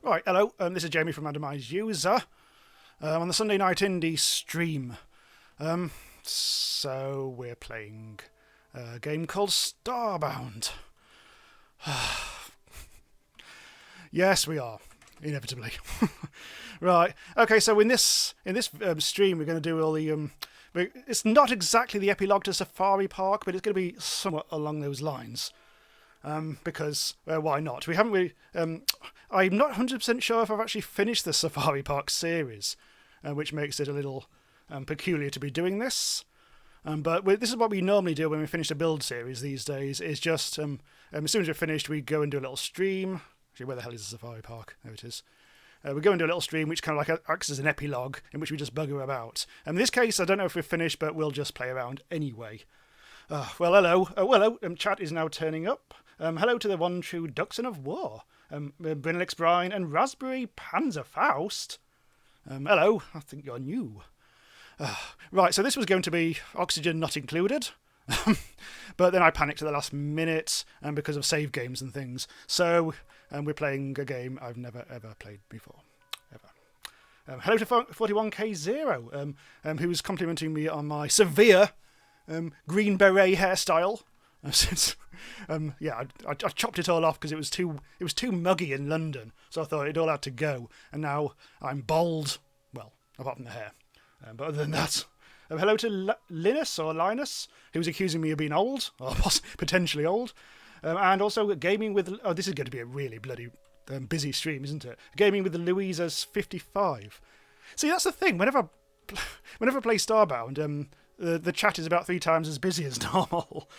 Right, hello, this is Jamie from Randomise User on the Sunday Night Indie stream. So we're playing a game called Starbound. Yes, we are, inevitably. Right, okay, so in this stream we're going to do all the... it's not exactly the epilogue to Safari Park, but it's going to be somewhat along those lines. Because why not? We haven't really. I'm not 100% sure if I've actually finished the Safari Park series, which makes it a little peculiar to be doing this. But this is what we normally do when we finish a build series these days. Is just as soon as we're finished, we go and do a little stream. Actually, where the hell is the Safari Park? There it is. We go and do a little stream, which kind of like acts as an epilogue, in which we just bugger about. In this case, I don't know if we're finished, but we'll just play around anyway. Well, hello. Hello. Chat is now turning up. Hello to the one true Dachshund of War, Brynelix Brine and Raspberry Panzer Faust. Hello, I think you're new. Right, so this was going to be oxygen not included, but then I panicked at the last minute because of save games and things. So we're playing a game I've never ever played before, ever. Hello to 41K0, who's complimenting me on my severe green beret hairstyle. Since I chopped it all off because it was too muggy in London, so I thought it all had to go. And now I'm bald. Well, apart from the hair, but other than that, hello to Linus, who's accusing me of being old or potentially old, and also gaming with. Oh, this is going to be a really bloody busy stream, isn't it? Gaming with the Louisa's 55. See, that's the thing. Whenever I play Starbound, the chat is about 3 times as busy as normal.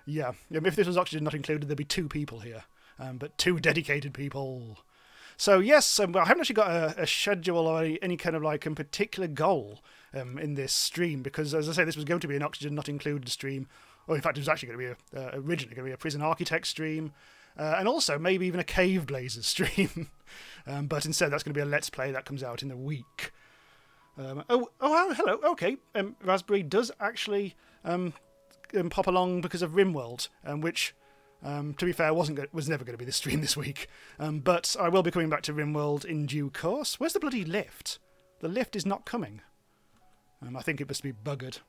Yeah, if this was oxygen not included, there'd be 2 people here, but 2 dedicated people. So yes, I haven't actually got a schedule or any kind of like a particular goal in this stream, because as I say, this was going to be an oxygen not included stream, or in fact it was actually going to be originally going to be a prison architect stream, and also maybe even a cave blazers stream, but instead that's going to be a let's play that comes out in the week. Hello, okay, Raspberry does actually pop along because of RimWorld, which, to be fair, was never going to be the stream this week. But I will be coming back to RimWorld in due course. Where's the bloody lift? The lift is not coming. I think it must be buggered.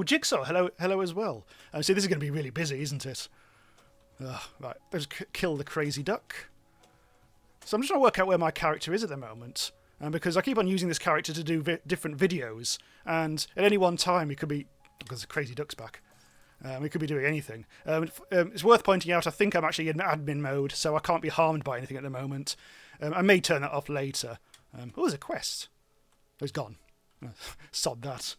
Jigsaw, hello as well. So this is going to be really busy, isn't it? Right, let's kill the crazy duck. So I'm just trying to work out where my character is at the moment. Because I keep on using this character to do different videos, and at any one time he could be, because the crazy duck's back, he could be doing anything. It's worth pointing out, I think I'm actually in admin mode, so I can't be harmed by anything at the moment. I may turn that off later. There's a quest. Oh, it's gone. Sod that.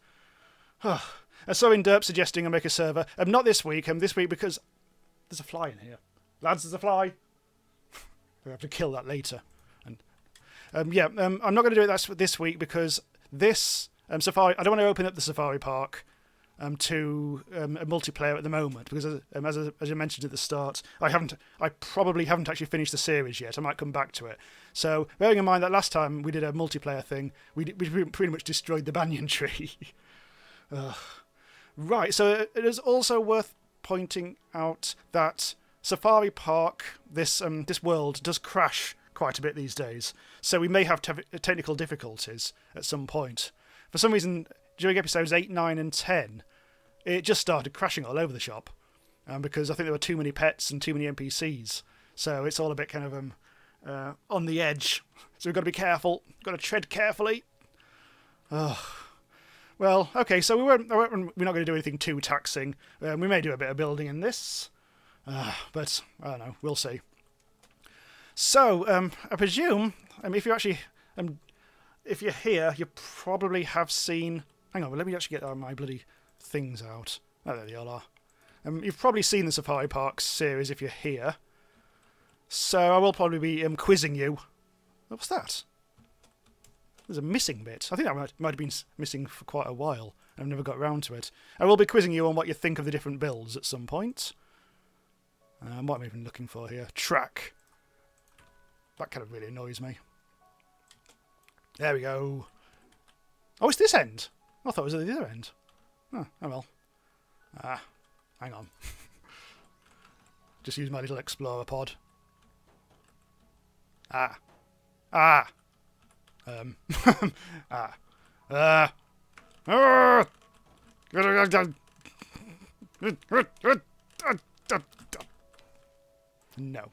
So in Derp suggesting I make a server. Not this week, this week because there's a fly in here. Lads, there's a fly. We have to kill that later. I'm not going to do it this week because this Safari. I don't want to open up the Safari Park to a multiplayer at the moment because, as I mentioned at the start, I probably haven't actually finished the series yet. I might come back to it. So, bearing in mind that last time we did a multiplayer thing, we pretty much destroyed the banyan tree. Right. So it is also worth pointing out that Safari Park, this world, does crash quite a bit these days, so we may have technical difficulties at some point. For some reason, during episodes 8, 9 and 10, it just started crashing all over the shop, because I think there were too many pets and too many NPCs, so it's all a bit kind of on the edge, so we've got to be careful, got to tread carefully. Well, okay, so we're not going to do anything too taxing. We may do a bit of building in this, but I don't know, we'll see. So, I presume, if you're actually, if you're here, you probably have seen... Hang on, let me actually get my bloody things out. Oh, there they all are. You've probably seen the Safari Park series if you're here. So I will probably be quizzing you. What's that? There's a missing bit. I think that might have been missing for quite a while. I've never got around to it. I will be quizzing you on what you think of the different builds at some point. What am I even looking for here? Track. That kind of really annoys me. There we go. Oh, it's this end. I thought it was at the other end. Oh well. Hang on. Just use my little explorer pod. Ah. Ah. Ah. Ah. Ah. No.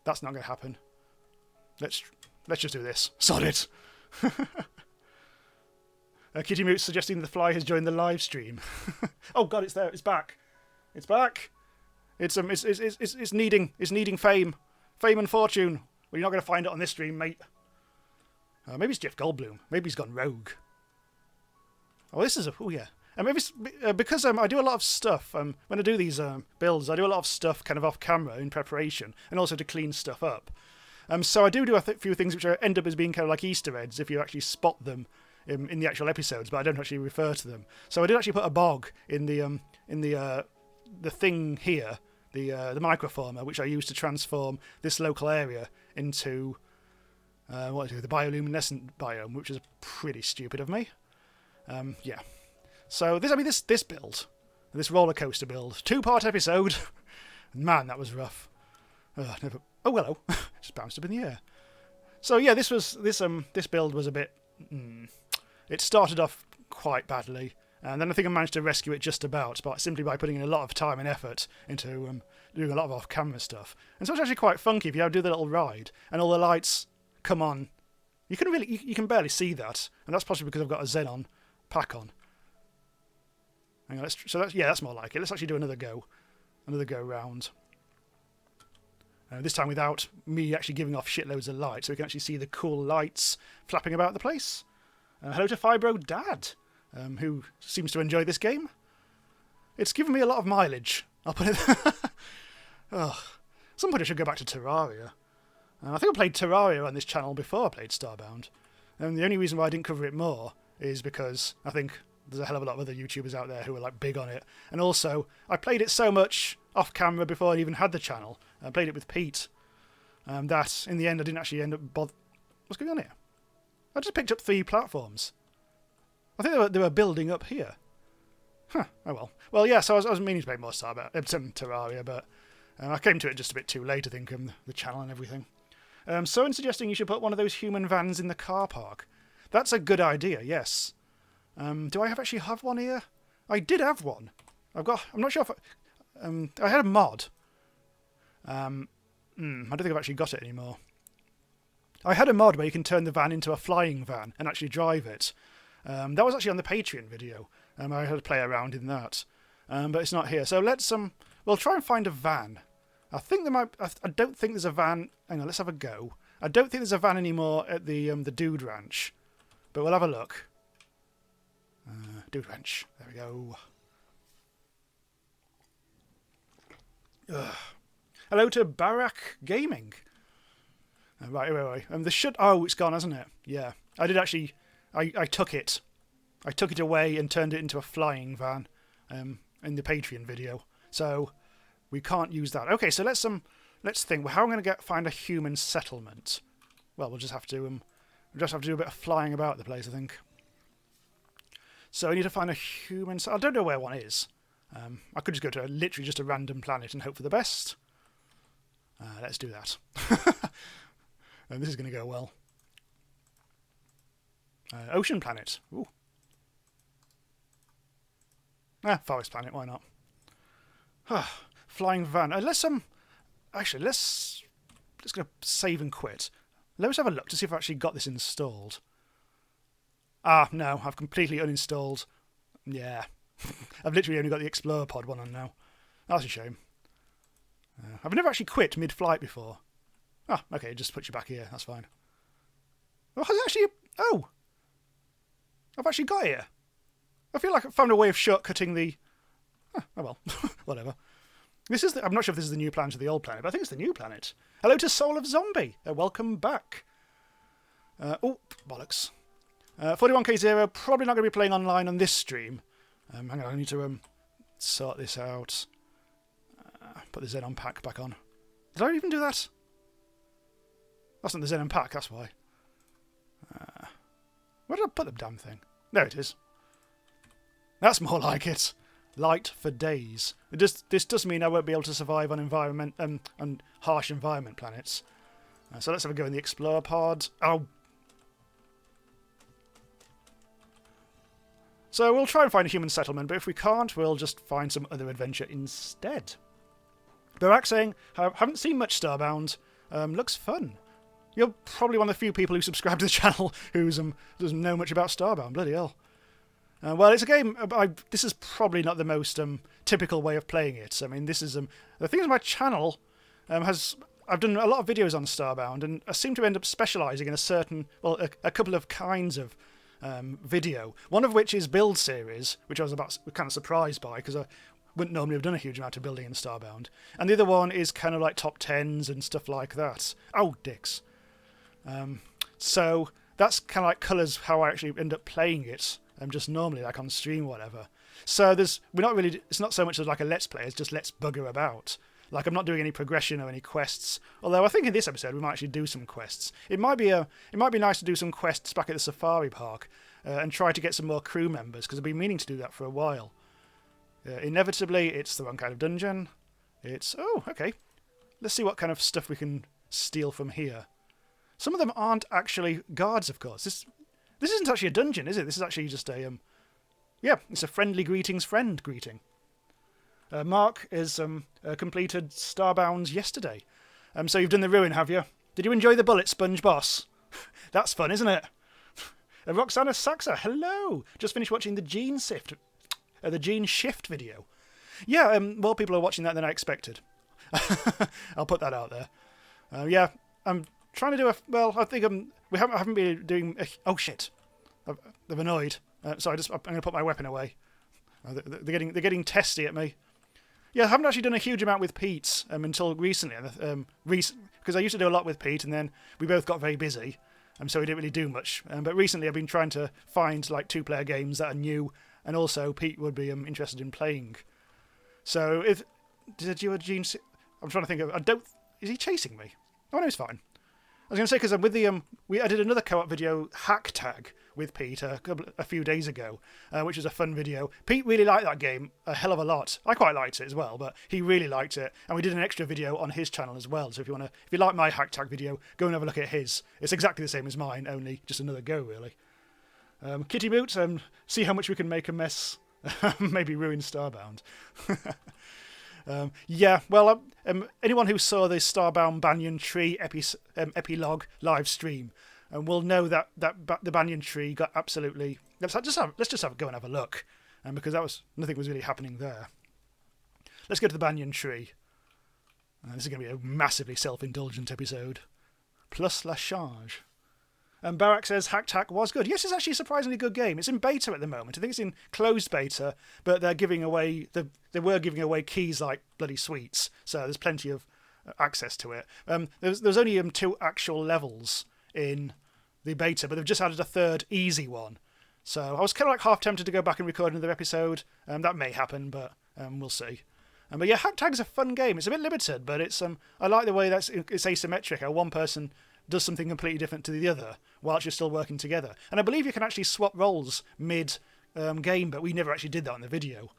That's not going to happen. Let's just do this. Sod it. Kitty Moot suggesting the fly has joined the live stream. Oh god, it's there. It's back. It's back. It's needing fame and fortune. Well, you're not going to find it on this stream, mate. Maybe it's Jeff Goldblum. Maybe he's gone rogue. Oh, this is a... Oh, yeah. Maybe it's, because I do a lot of stuff. When I do these builds, I do a lot of stuff kind of off camera in preparation, and also to clean stuff up. So I do a few things which end up as being kind of like Easter eggs if you actually spot them in the actual episodes, but I don't actually refer to them. So I did actually put a bog in the thing here, the microformer, which I use to transform this local area into the bioluminescent biome, which is pretty stupid of me. Yeah. So this build, this roller coaster build, 2-part episode. Man, that was rough. Oh hello, just bounced up in the air. So yeah, this build was a bit. It started off quite badly, and then I think I managed to rescue it just about, but simply by putting in a lot of time and effort into doing a lot of off-camera stuff. And so it's actually quite funky if you do the little ride and all the lights come on. You can barely see that, and that's possibly because I've got a Xenon pack on. Hang on, that's more like it. Let's actually do another go round. This time without me actually giving off shitloads of light, so we can actually see the cool lights flapping about the place. Hello to Fibro Dad, who seems to enjoy this game. It's given me a lot of mileage. I'll put it. At some point I should go back to Terraria. I think I played Terraria on this channel before I played Starbound. And the only reason why I didn't cover it more is because I think there's a hell of a lot of other YouTubers out there who are like big on it. And also, I played it so much off camera before I even had the channel. I played it with Pete. That in the end I didn't actually end up What's going on here? I just picked up 3 platforms. I think they were building up here. Huh. Oh well. Well, yeah. So I was meaning to play more Terraria, but I came to it just a bit too late. I think the channel and everything. So in suggesting you should put one of those human vans in the car park. That's a good idea. Yes. Do I actually have one here? I did have one. I'm not sure if I had a mod. I don't think I've actually got it anymore. I had a mod where you can turn the van into a flying van and actually drive it. That was actually on the Patreon video. I had to play around in that, but it's not here. So we'll try and find a van. I think there might. I don't think there's a van. Hang on, let's have a go. I don't think there's a van anymore at the Dude Ranch, but we'll have a look. Dude Ranch. There we go. Hello to Barak Gaming. Right. Oh, it's gone, hasn't it? Yeah. I did actually. I took it. I took it away and turned it into a flying van. In the Patreon video. So we can't use that. Okay. So let's think. Well, how am I going to find a human settlement? Well, we'll just have to do a bit of flying about the place, I think. So I need to find a human. I don't know where one is. I could just go to literally just a random planet and hope for the best. Let's do that. And this is going to go well. Ocean planet. Ooh. Forest planet. Why not? Flying van. Actually, let's go save and quit. Let's have a look to see if I've actually got this installed. No, I've completely uninstalled. Yeah. I've literally only got the Explorer Pod one on now. That's a shame. I've never actually quit mid-flight before. Okay, it just puts you back here. That's fine. I've actually got here. I feel like I found a way of shortcutting the... Oh well, whatever. I'm not sure if this is the new planet or the old planet, but I think it's the new planet. Hello to Soul of Zombie. Welcome back. Bollocks. 41k0, probably not going to be playing online on this stream. Hang on, I need to sort this out. Put the Xenon pack back on. Did I even do that? That's not the Xenon pack, that's why. Where did I put the damn thing? There it is. That's more like it. Light for days. This does mean I won't be able to survive on harsh environment planets. So let's have a go in the Explorer pod. Oh. So we'll try and find a human settlement, but if we can't, we'll just find some other adventure instead. Barack saying, haven't seen much Starbound. Looks fun. You're probably one of the few people who subscribe to the channel who doesn't know much about Starbound. Bloody hell. Well, it's a game. This is probably not the most typical way of playing it. I mean, this is the thing is my channel I've done a lot of videos on Starbound, and I seem to end up specialising in a certain, well, a couple of kinds of video. One of which is build series, which I was kind of surprised by because I wouldn't normally have done a huge amount of building in Starbound. And the other one is kind of like top 10s and stuff like that. Oh, dicks. So that's kind of like colours how I actually end up playing it, just normally like on stream or whatever. So it's not so much as like a let's play, it's just let's bugger about. Like, I'm not doing any progression or any quests. Although I think in this episode we might actually do some quests. It might be nice to do some quests back at the safari park and try to get some more crew members, because I've been meaning to do that for a while. Inevitably, it's the wrong kind of dungeon. Oh, okay. Let's see what kind of stuff we can steal from here. Some of them aren't actually guards, of course. This isn't actually a dungeon, is it? This is actually just it's a friendly greetings friend greeting. Mark has completed Starbound yesterday. So you've done the ruin, have you? Did you enjoy the bullet sponge boss? That's fun, isn't it? Roxana Saxa, hello! Just finished watching the Gene Shift video. Yeah, more people are watching that than I expected. I'll put that out there. I'm trying to do I think I haven't been doing... oh, shit. They're annoyed. Sorry, I'm going to put my weapon away. They're getting testy at me. Yeah, I haven't actually done a huge amount with Pete until recently. Because I used to do a lot with Pete, and then we both got very busy, so we didn't really do much. But recently I've been trying to find like 2-player games that are new, and also Pete would be interested in playing. So did you or Gene... I'm trying to think of... Is he chasing me? Oh, no, he's fine. I was going to say, because I did another co-op video, Hack Tag, with Pete a few days ago, which was a fun video. Pete really liked that game a hell of a lot. I quite liked it as well, but he really liked it, and we did an extra video on his channel as well. So if you like my Hack Tag video, go and have a look at his. It's exactly the same as mine, only just another go, really. Kitty Boot, see how much we can make a mess. Maybe ruin Starbound. Anyone who saw the Starbound Banyan Tree epilogue live stream will know that the banyan tree got absolutely... Let's just go and have a look, because nothing was really happening there. Let's go to the banyan tree. This is going to be a massively self-indulgent episode. Plus la charge. And Barak says Hack Tack was good. Yes, it's actually a surprisingly good game. It's in beta at the moment. I think it's in closed beta, but they were giving away keys like bloody sweets, so there's plenty of access to it. There's only 2 actual levels in the beta, but they've just added a 3rd easy one. So I was kind of like half tempted to go back and record another episode. That may happen, but we'll see. But yeah, Hack Tag's a fun game. It's a bit limited, but it's I like the way it's asymmetric. How one person does something completely different to the other whilst you're still working together. And I believe you can actually swap roles mid-game, but we never actually did that on the video.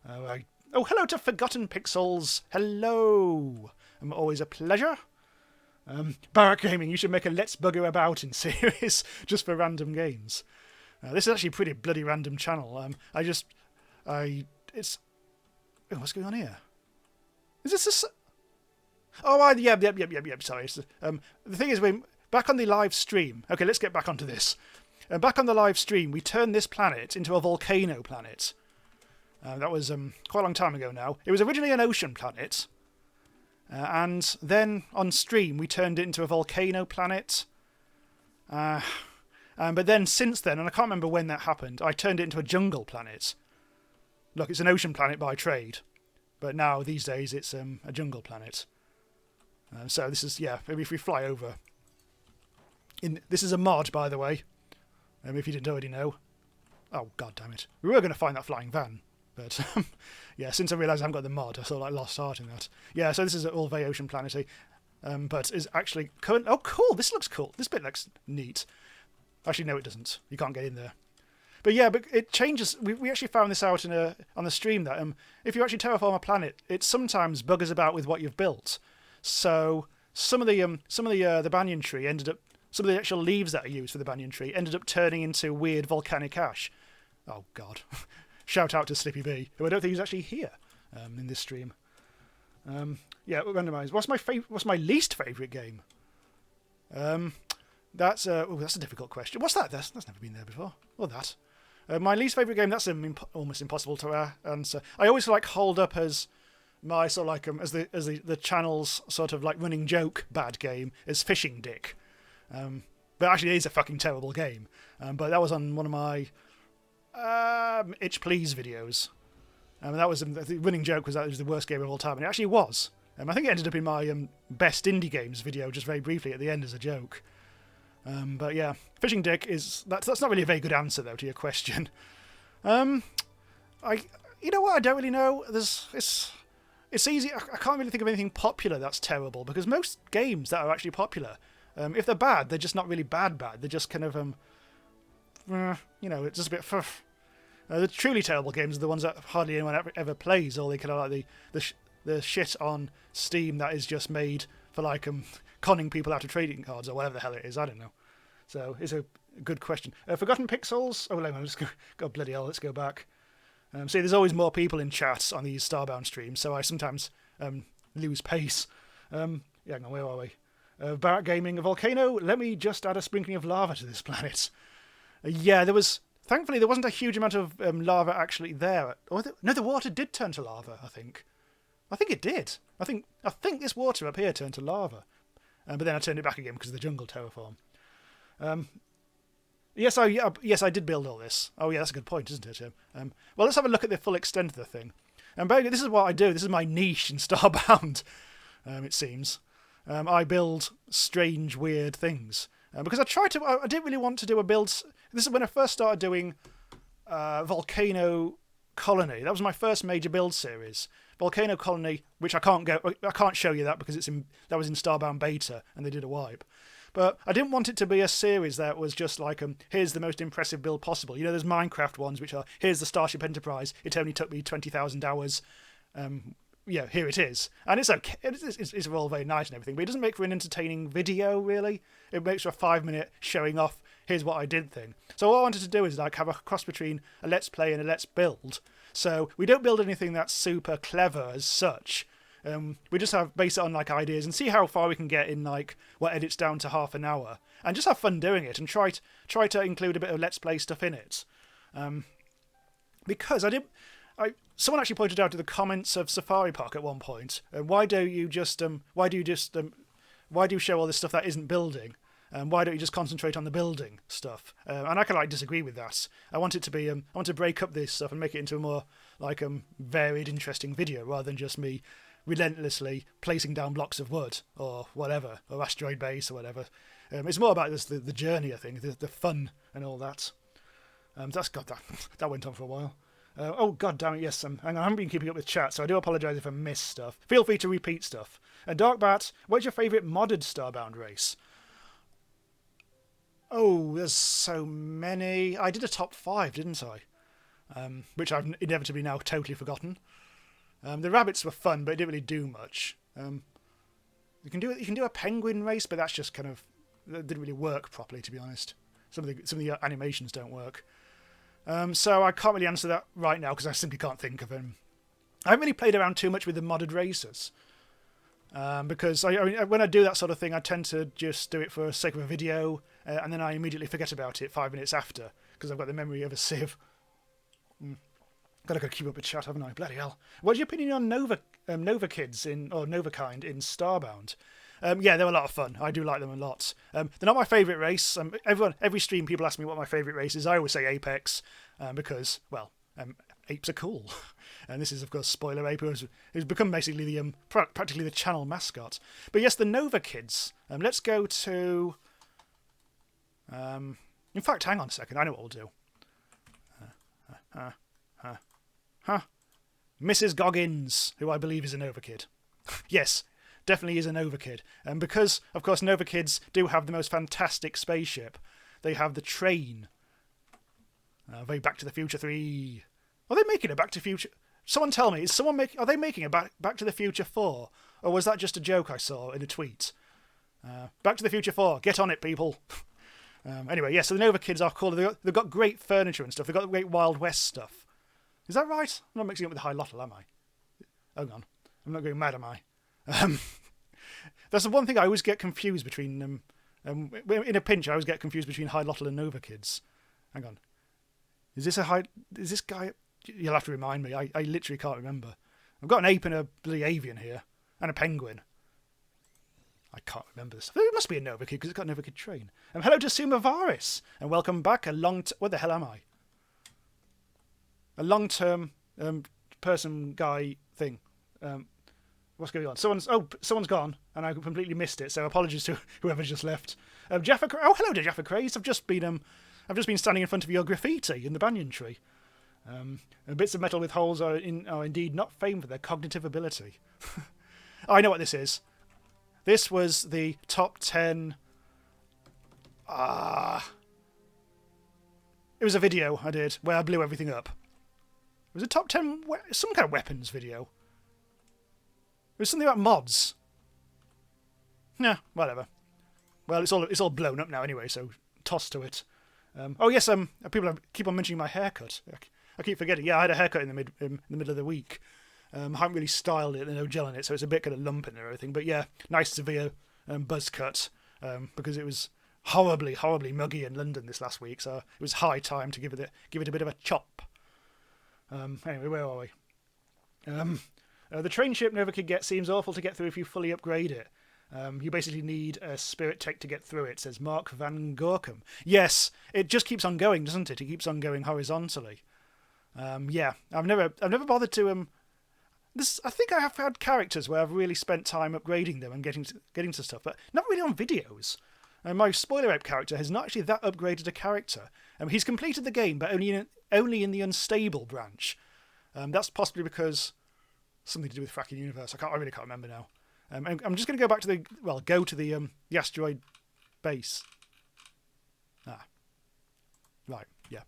Hello to Forgotten Pixels. Hello. Always a pleasure. Barrack Gaming, you should make a Let's Bugger About in series just for random games. This is actually a pretty bloody random channel. What's going on here? Is this a... Oh, yep. Sorry. The thing is, we're back on the live stream. Okay, let's get back onto this. Back on the live stream, we turned this planet into a volcano planet. That was quite a long time ago now. It was originally an ocean planet. And then on stream, we turned it into a volcano planet. But then since then, and I can't remember when that happened, I turned it into a jungle planet. Look, it's an ocean planet by trade. But now, these days, it's a jungle planet. So this is, maybe if we fly over. This is a mod, by the way. If you didn't already know. Oh, god damn it. We were going to find that flying van. But, since I realised I haven't got the mod, I sort of like lost heart in that. Yeah, so this is all very ocean planety. But is actually current... Oh, cool! This looks cool. This bit looks neat. Actually, no, it doesn't. You can't get in there. But yeah, but it changes. We actually found this out on the stream that if you actually terraform a planet, it sometimes buggers about with what you've built. So the banyan tree ended up, some of the actual leaves that are used for the banyan tree ended up turning into weird volcanic ash. Oh God! Shout out to Slippy B, who I don't think is actually here in this stream. Yeah, randomise. What's my least favourite game? That's a difficult question. What's that? That's never been there before. Or that. My least favourite game. That's almost impossible to answer. I always like hold up as my sort of like as the channel's sort of like running joke bad game is Fishing Dick. But actually, it is a fucking terrible game. But that was on one of my Itch Please videos. That was the running joke was that it was the worst game of all time, and it actually was. I think it ended up in my best indie games video just very briefly at the end as a joke. But yeah, Fishing Dick that's not really a very good answer though to your question. You know what? I don't really know. It's easy. I can't really think of anything popular that's terrible because most games that are actually popular, if they're bad, they're just not really bad. They're just kind of it's just a bit. The truly terrible games are the ones that hardly anyone ever plays, or they kind of like the shit on Steam that is just made for like conning people out of trading cards or whatever the hell it is. I don't know. So it's a good question. Forgotten Pixels. Oh, let's go. God bloody hell, let's go back. See, there's always more people in chats on these Starbound streams, so I sometimes lose pace. Yeah, hang on, where are we? Barrack Gaming, a volcano. Let me just add a sprinkling of lava to this planet. Yeah, thankfully, there wasn't a huge amount of lava actually there. No, the water did turn to lava, I think. I think it did. I think this water up here turned to lava. But then I turned it back again because of the jungle terraform. Yes, I did build all this. Oh, yeah, that's a good point, isn't it, Tim? Well, let's have a look at the full extent of the thing. And basically, this is what I do. This is my niche in Starbound, it seems. I build strange, weird things. Because I didn't really want to do a build. This is when I first started doing Volcano Colony. That was my first major build series. Volcano Colony, which I can't show you that because that was in Starbound Beta and they did a wipe. But I didn't want it to be a series that was just like here's the most impressive build possible. You know, there's Minecraft ones which are here's the Starship Enterprise. It only took me 20,000 hours. Yeah, here it is. And it's okay. It's all very nice and everything, but it doesn't make for an entertaining video, really. It makes for a 5-minute showing off, here's what I did thing. So what I wanted to do is like have a cross between a let's play and a let's build. So we don't build anything that's super clever as such. We just base it on like ideas and see how far we can get in like what edits down to half an hour. And just have fun doing it and try to include a bit of let's play stuff in it. Because someone actually pointed out in the comments of Safari Park at one point, why do you show all this stuff that isn't building? Why don't you just concentrate on the building stuff? And I can like disagree with that. I want it to be I want to break up this stuff and make it into a more like varied, interesting video rather than just me relentlessly placing down blocks of wood or whatever, or asteroid base or whatever. It's more about the journey, I think, the fun and all that. That went on for a while. Oh, god damn it, yes, I haven't been keeping up with chat, so I do apologise if I miss stuff. Feel free to repeat stuff. Darkbat, what's your favourite modded Starbound race? Oh, there's so many. I did a top 5, didn't I? Which I've inevitably now totally forgotten. The rabbits were fun, but it didn't really do much. You can do a penguin race, but that's just kind of... That didn't really work properly, to be honest. Some of the animations don't work. So I can't really answer that right now because I simply can't think of them. I haven't really played around too much with the modded races. Because when I do that sort of thing, I tend to just do it for the sake of a video, and then I immediately forget about it 5 minutes after because I've got the memory of a sieve. Gotta keep up with chat, haven't I? Bloody hell. What's your opinion on Nova Kids or Novakind in Starbound? Yeah, they're a lot of fun. I do like them a lot. They're not my favourite race. Every stream people ask me what my favourite race is. I always say Apex because, well, apes are cool. And this is, of course, Spoiler Ape, who's become basically practically the channel mascot. But yes, the Nova Kids. Let's go to... in fact, hang on a second. I know what we'll do. Mrs. Goggins, who I believe is a Nova Kid. Yes, definitely is a Nova Kid. And because, of course, Nova Kids do have the most fantastic spaceship. They have the train. Very Back to the Future 3. Are they making a Back to the Future... Someone tell me, are they making a Back to the Future 4? Or was that just a joke I saw in a tweet? Back to the Future 4. Get on it, people. Anyway, yeah, so the Nova kids are cool. They've got great furniture and stuff. They've got great Wild West stuff. Is that right? I'm not mixing it with the High Lottle, am I? Hang on. I'm not going mad, am I? That's the one thing I always get confused between... in a pinch, I always get confused between High Lottle and Nova kids. Hang on. Is this guy... You'll have to remind me. I literally can't remember. I've got an ape and a bloody avian here. And a penguin. I can't remember this. It must be a Nova Kid because it's got a Nova Kid train. Hello to Sumavaris. And welcome back. What the hell am I? A long-term person guy thing. What's going on? Someone's gone, and I completely missed it. So apologies to whoever just left. Jaffa. Oh, hello to Jaffa Craze. I've just been standing in front of your graffiti in the banyan tree. Bits of metal with holes are indeed not famed for their cognitive ability. I know what this is. This was the top 10... It was a video I did where I blew everything up. It was a top 10... some kind of weapons video. It was something about mods. Yeah, whatever. Well, it's all blown up now anyway, so toss to it. Oh yes, people keep on mentioning my haircut. I keep forgetting. Yeah, I had a haircut in the middle of the week. I haven't really styled it, there's no gel in it, so it's a bit kind of lumpy and everything. But yeah, nice severe buzz cut because it was horribly, horribly muggy in London this last week, so it was high time to give it a bit of a chop. Anyway, where are we? The train ship Nova Kid gets seems awful to get through if you fully upgrade it. You basically need a spirit tech to get through it, says Mark Van Gorkum. Yes, it just keeps on going, doesn't it? It keeps on going horizontally. Yeah, I've never bothered to I think I have had characters where I've really spent time upgrading them and getting to stuff, but not really on videos. My spoiler ape character has not actually that upgraded a character. He's completed the game, but only in the unstable branch. That's possibly because something to do with Fracking Universe. I really can't remember now. I'm just going to go back to the asteroid base. Right, yeah.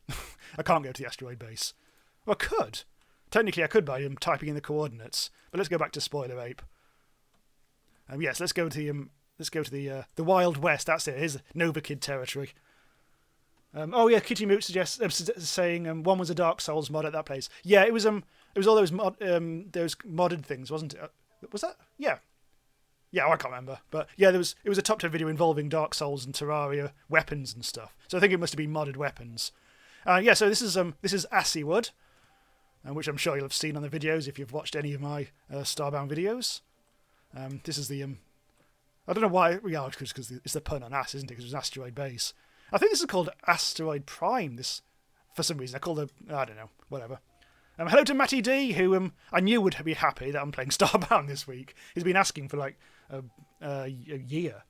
I can't go to the asteroid base. Well, I could. Technically, I could by typing in the coordinates, but let's go back to Spoiler Ape. Yes, let's go to the Wild West. That's it. Here's Nova Kid territory. Oh yeah, Kitty Moot suggests saying one was a Dark Souls mod at that place. Yeah, it was all those modded things, wasn't it? Was that? Yeah. Yeah, I can't remember, but yeah, it was a top 10 video involving Dark Souls and Terraria weapons and stuff. So I think it must have been modded weapons. Yeah, so this is Assiewood. Which I'm sure you'll have seen on the videos if you've watched any of my Starbound videos. This is the... I don't know why... Yeah, because it's the pun on ass, isn't it? Because it was an asteroid base. I think this is called Asteroid Prime, for some reason. I call it... I don't know. Whatever. Hello to Matty D, who I knew would be happy that I'm playing Starbound this week. He's been asking for like a year.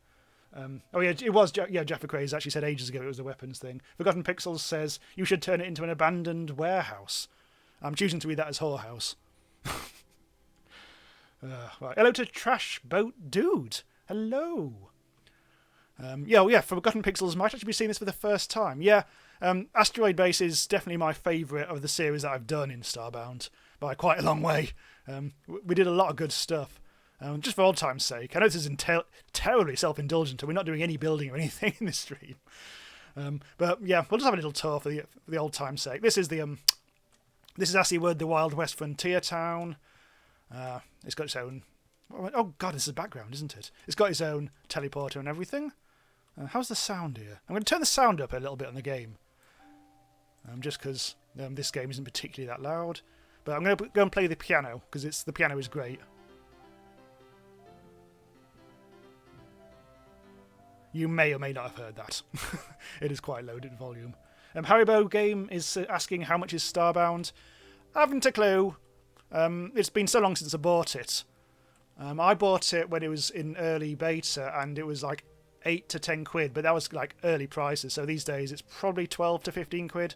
Oh yeah, it was... Yeah, Jaffa Craze actually said ages ago it was a weapons thing. Forgotten Pixels says, you should turn it into an abandoned warehouse. I'm choosing to read that as whorehouse. Right. Hello to Trash Boat Dude. Hello. Yeah, Forgotten Pixels might actually be seeing this for the first time. Yeah, Asteroid Base is definitely my favourite of the series that I've done in Starbound by quite a long way. We did a lot of good stuff. Just for old time's sake. I know this is terribly self-indulgent and we're not doing any building or anything in this stream. But yeah, we'll just have a little tour for the old time's sake. This is Assiewood, the Wild West frontier town. It's got its own... Oh god, this is background, isn't it? It's got its own teleporter and everything. How's the sound here? I'm going to turn the sound up a little bit on the game. Just because this game isn't particularly that loud. But I'm going to go and play the piano, because the piano is great. You may or may not have heard that. It is quite low in volume. Haribo Game is asking how much is Starbound. I haven't a clue. It's been so long since I bought it. I bought it when it was in early beta and it was like 8 to 10 quid, but that was like early prices. So these days it's probably 12 to 15 quid.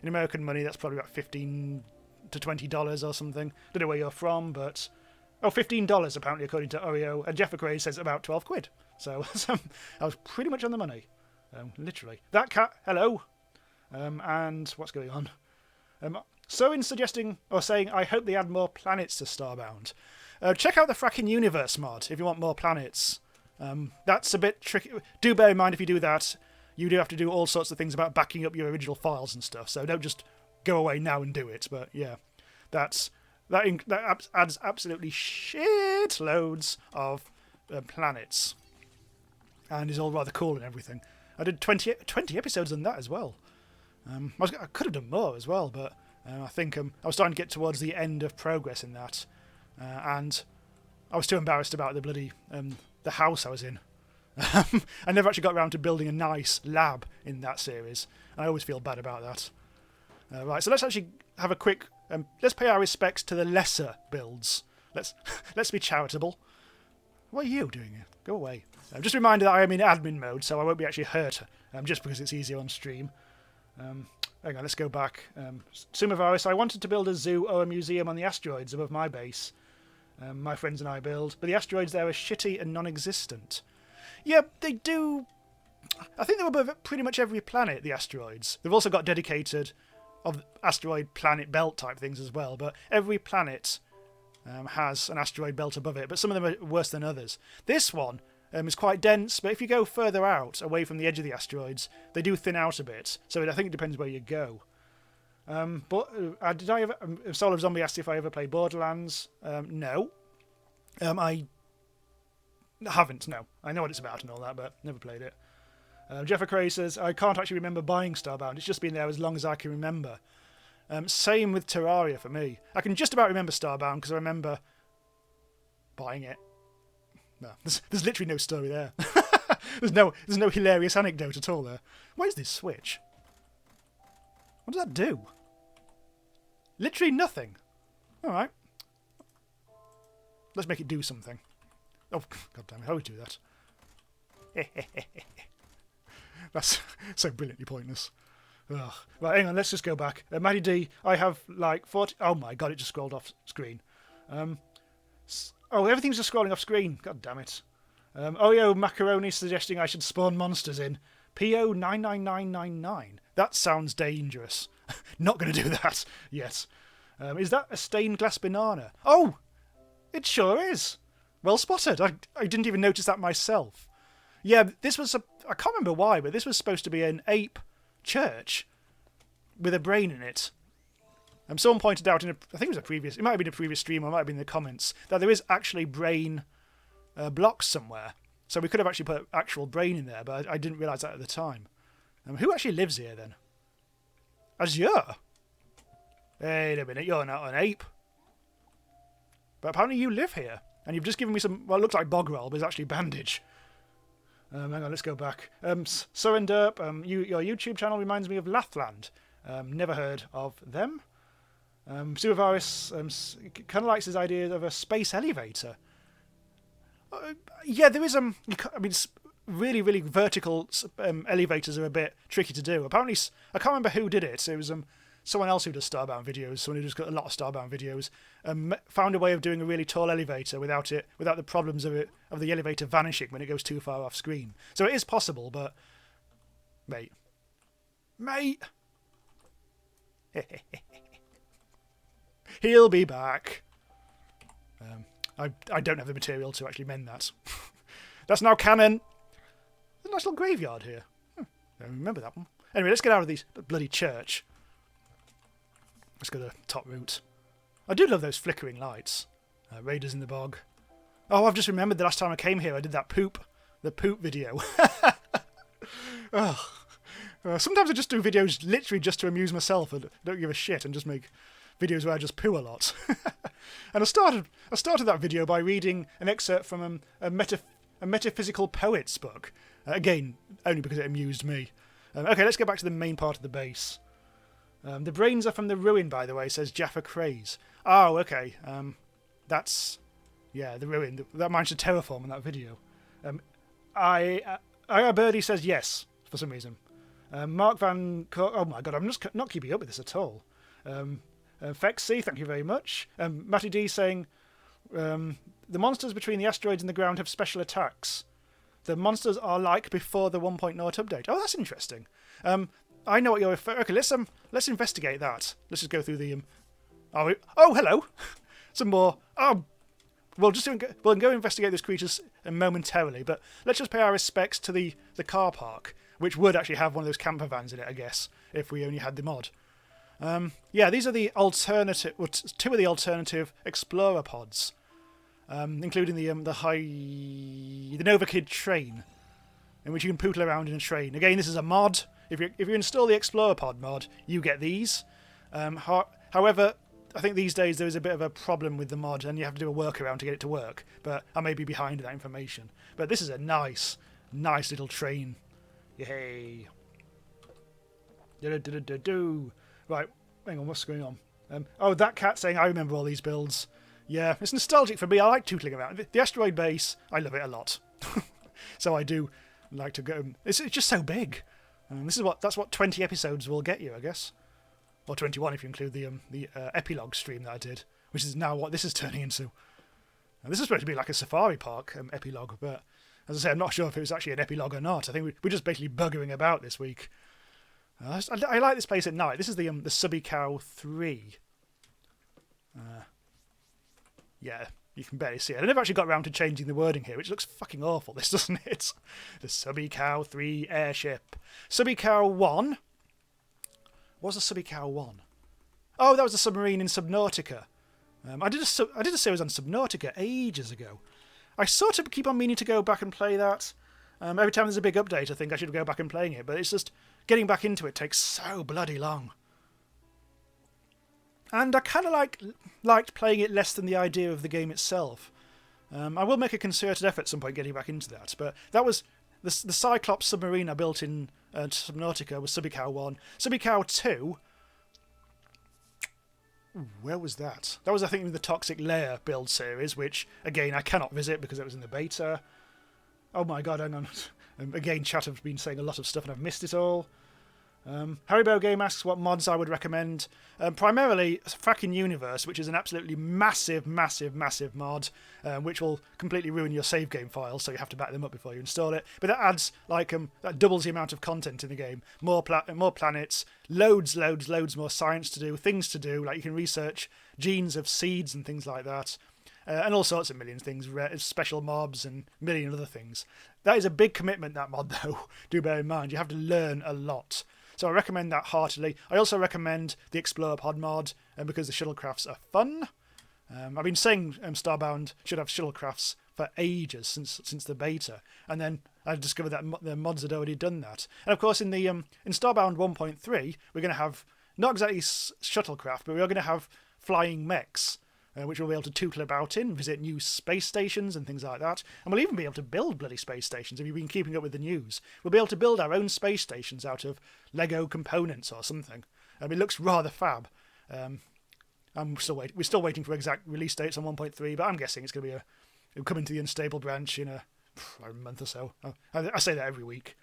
In American money, that's probably about $15 to $20 or something. Don't know where you're from, but... Oh, $15 apparently, according to Oreo. And Jeff McRae says about 12 quid. So I was pretty much on the money. Literally. That cat, hello. And what's going on? So in suggesting or saying, I hope they add more planets to Starbound. Check out the Fracking Universe mod if you want more planets. That's a bit tricky. Do bear in mind if you do that, you do have to do all sorts of things about backing up your original files and stuff. So don't just go away now and do it. But yeah, that adds absolutely shit loads of planets, and is all rather cool and everything. I did 20 episodes on that as well. I could have done more as well, but I think I was starting to get towards the end of progress in that, and I was too embarrassed about the bloody the house I was in. I never actually got around to building a nice lab in that series. I always feel bad about that. Right, so let's actually have a quick. Let's pay our respects to the lesser builds. Let's be charitable. What are you doing here? Go away. Just a reminder that I am in admin mode, so I won't be actually hurt. Just because it's easier on stream. Hang on, let's go back. Sumavirus, I wanted to build a zoo or a museum on the asteroids above my base. My friends and I build, but the asteroids there are shitty and non-existent. Yeah, they do. I think they're above pretty much every planet, the asteroids. They've also got dedicated of asteroid planet belt type things as well, but every planet has an asteroid belt above it, but some of them are worse than others. This one is quite dense, but if you go further out, away from the edge of the asteroids, they do thin out a bit, so I think it depends where you go. Did I ever... Solar Zombie asked if I ever played Borderlands. No. I haven't, no. I know what it's about and all that, but never played it. Jeff Cray says, I can't actually remember buying Starbound. It's just been there as long as I can remember. Same with Terraria for me. I can just about remember Starbound because I remember buying it. No, there's literally no story there. there's no hilarious anecdote at all there. What is this switch? What does that do? Literally nothing. Alright. Let's make it do something. Oh, god damn it, how would we do that? That's so brilliantly pointless. Ugh. Right, hang on, let's just go back. Maddie D, I have like 40... Oh my god, it just scrolled off screen. Oh, everything's just scrolling off screen. God damn it. Oyo Macaroni suggesting I should spawn monsters in PO 99999. That sounds dangerous. Not going to do that yet. Is that a stained glass banana? Oh! It sure is. Well spotted. I didn't even notice that myself. Yeah, this was I can't remember why, but this was supposed to be an ape church with a brain in it. Someone pointed out I think it was it might have been a previous stream or it might have been in the comments, that there is actually brain blocks somewhere. So we could have actually put actual brain in there, but I didn't realise that at the time. Who actually lives here then? Azure? Wait a minute, you're not an ape. But apparently you live here. And you've just given me some, well, it looks like bog roll, but it's actually bandage. Hang on, let's go back. Surrenderp, your YouTube channel reminds me of Lathland. Never heard of them. Supervirus kind of likes his idea of a space elevator. Yeah, there is I mean, really, really vertical elevators are a bit tricky to do. Apparently, I can't remember who did it. It was someone else who does Starbound videos, someone who just got a lot of Starbound videos, found a way of doing a really tall elevator without the problems of the elevator vanishing when it goes too far off screen. So it is possible, but mate, he'll be back. I don't have the material to actually mend that. That's now canon. There's a nice little graveyard here. I don't remember that one. Anyway, let's get out of this bloody church. Let's go the top route. I do love those flickering lights. Raiders in the bog. Oh, I've just remembered the last time I came here I did the poop video. Sometimes I just do videos literally just to amuse myself and don't give a shit and just make videos where I just poo a lot. And I started that video by reading an excerpt from a metaphysical poet's book. Again, only because it amused me. Okay, let's get back to the main part of the base. The brains are from the ruin, by the way, says Jaffa Craze. Oh, okay. That's... Yeah, the ruin. That managed to terraform in that video. Birdie says yes, for some reason. Mark Van... Oh my god, I'm just not keeping up with this at all. Fexy, thank you very much. Matty D saying... the monsters between the asteroids and the ground have special attacks. The monsters are like before the 1.0 update. Oh, that's interesting. I know what you're referring... Okay, let's investigate that. Let's just go through the... Oh, hello! Some more... Oh! we'll go investigate those creatures momentarily, but let's just pay our respects to the car park, which would actually have one of those camper vans in it, I guess, if we only had the mod. Yeah, these are the alternative, well, two of the alternative Explorer pods, including the Nova Kid train, in which you can pootle around in a train. Again, this is a mod. If you install the Explorer pod mod, you get these. However, I think these days there is a bit of a problem with the mod, and you have to do a workaround to get it to work. But I may be behind that information. But this is a nice little train. Yay! Right, hang on, what's going on? Oh, that cat saying, I remember all these builds. Yeah, it's nostalgic for me. I like tootling around. The asteroid base, I love it a lot. So I do like to go. It's just so big. That's what 20 episodes will get you, I guess. Or 21 if you include the epilogue stream that I did, which is now what this is turning into. And this is supposed to be like a safari park epilogue, but as I say, I'm not sure if it was actually an epilogue or not. I think we're just basically buggering about this week. I like this place at night. This is the Subby Cow 3. Yeah, you can barely see it. I never actually got around to changing the wording here, which looks fucking awful, this, doesn't it? The Subby Cow 3 airship. Subby Cow 1. What was the Subby Cow 1? Oh, that was a submarine in Subnautica. I did a series on Subnautica ages ago. I sort of keep on meaning to go back and play that. Every time there's a big update, I think I should go back and playing it, but it's just getting back into it takes so bloody long. And I kind of liked playing it less than the idea of the game itself. I will make a concerted effort at some point getting back into that, but that was the Cyclops submarine I built in Subnautica was Subby Cow 1. Subby Cow 2... Where was that? That was, I think, the Toxic Lair build series, which, again, I cannot visit because it was in the beta. Oh my god, hang on. Again, chat have been saying a lot of stuff and I've missed it all. Haribo Game asks what mods I would recommend. Primarily, Fracking Universe, which is an absolutely massive mod, which will completely ruin your save game files, so you have to back them up before you install it. But that adds, that doubles the amount of content in the game. More planets, loads more science to do, things to do, like you can research genes of seeds and things like that. And all sorts of millions of things, special mobs and a million other things. That is a big commitment, that mod, though. Do bear in mind, you have to learn a lot. So I recommend that heartily. I also recommend the Explorer Pod mod, because the shuttlecrafts are fun. I've been saying Starbound should have shuttlecrafts for ages, since the beta. And then I discovered that the mods had already done that. And of course, in Starbound 1.3, we're going to have, not exactly shuttlecraft, but we're going to have flying mechs. Which we'll be able to tootle about in, visit new space stations and things like that. And we'll even be able to build bloody space stations if you've been keeping up with the news. We'll be able to build our own space stations out of Lego components or something. It looks rather fab. We're still waiting for exact release dates on 1.3, but I'm guessing it's going to be it'll come into the unstable branch in a month or so. I say that every week.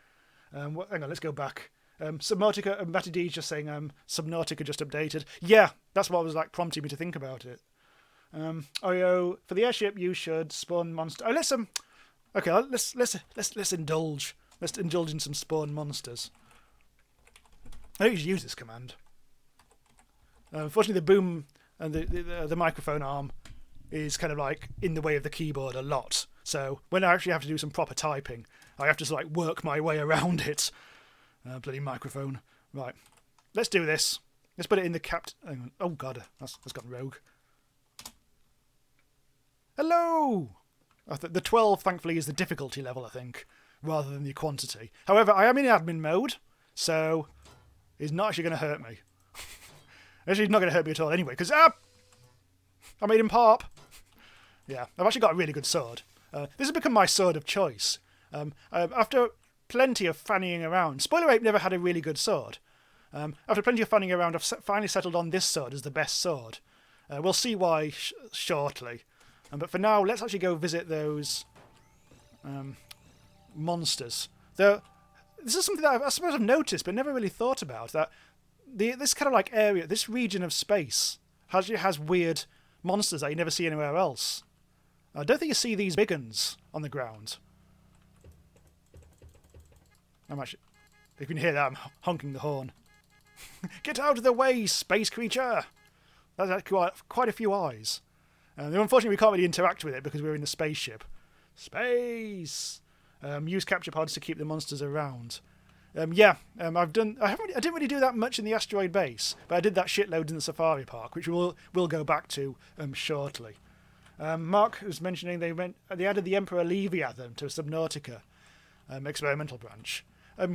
Hang on, let's go back. Subnautica, Matty D's just saying Subnautica just updated. Yeah, that's what was prompting me to think about it. Oyo, for the airship you should spawn monster. Oh, let's indulge. Let's indulge in some spawn monsters. I don't usually use this command. Unfortunately, the boom and the microphone arm is kind of in the way of the keyboard a lot. So when I actually have to do some proper typing, I have to work my way around it. Bloody microphone. Right, let's do this. Let's put it in the captain. Oh god, that's gone rogue. Hello! The 12, thankfully, is the difficulty level, I think, rather than the quantity. However, I am in admin mode, so it's not actually going to hurt me. Actually, it's not going to hurt me at all anyway, because I made him pop. Yeah, I've actually got a really good sword. This has become my sword of choice. After plenty of fannying around, Spoiler Ape never had a really good sword. After plenty of fannying around, I've finally settled on this sword as the best sword. We'll see why shortly. But for now, let's actually go visit those monsters. This is something that I suppose I've noticed, but never really thought about. That this kind of area, this region of space, actually has weird monsters that you never see anywhere else. I don't think you see these big ones on the ground. If you can hear that, I'm honking the horn. Get out of the way, space creature! That's quite a few eyes. Unfortunately, we can't really interact with it because we're in the spaceship. Space! Use capture pods to keep the monsters around. I've done. I didn't really do that much in the asteroid base, but I did that shitload in the safari park, which we'll go back to shortly. Mark was mentioning they added the Emperor Leviathan to Subnautica experimental branch. I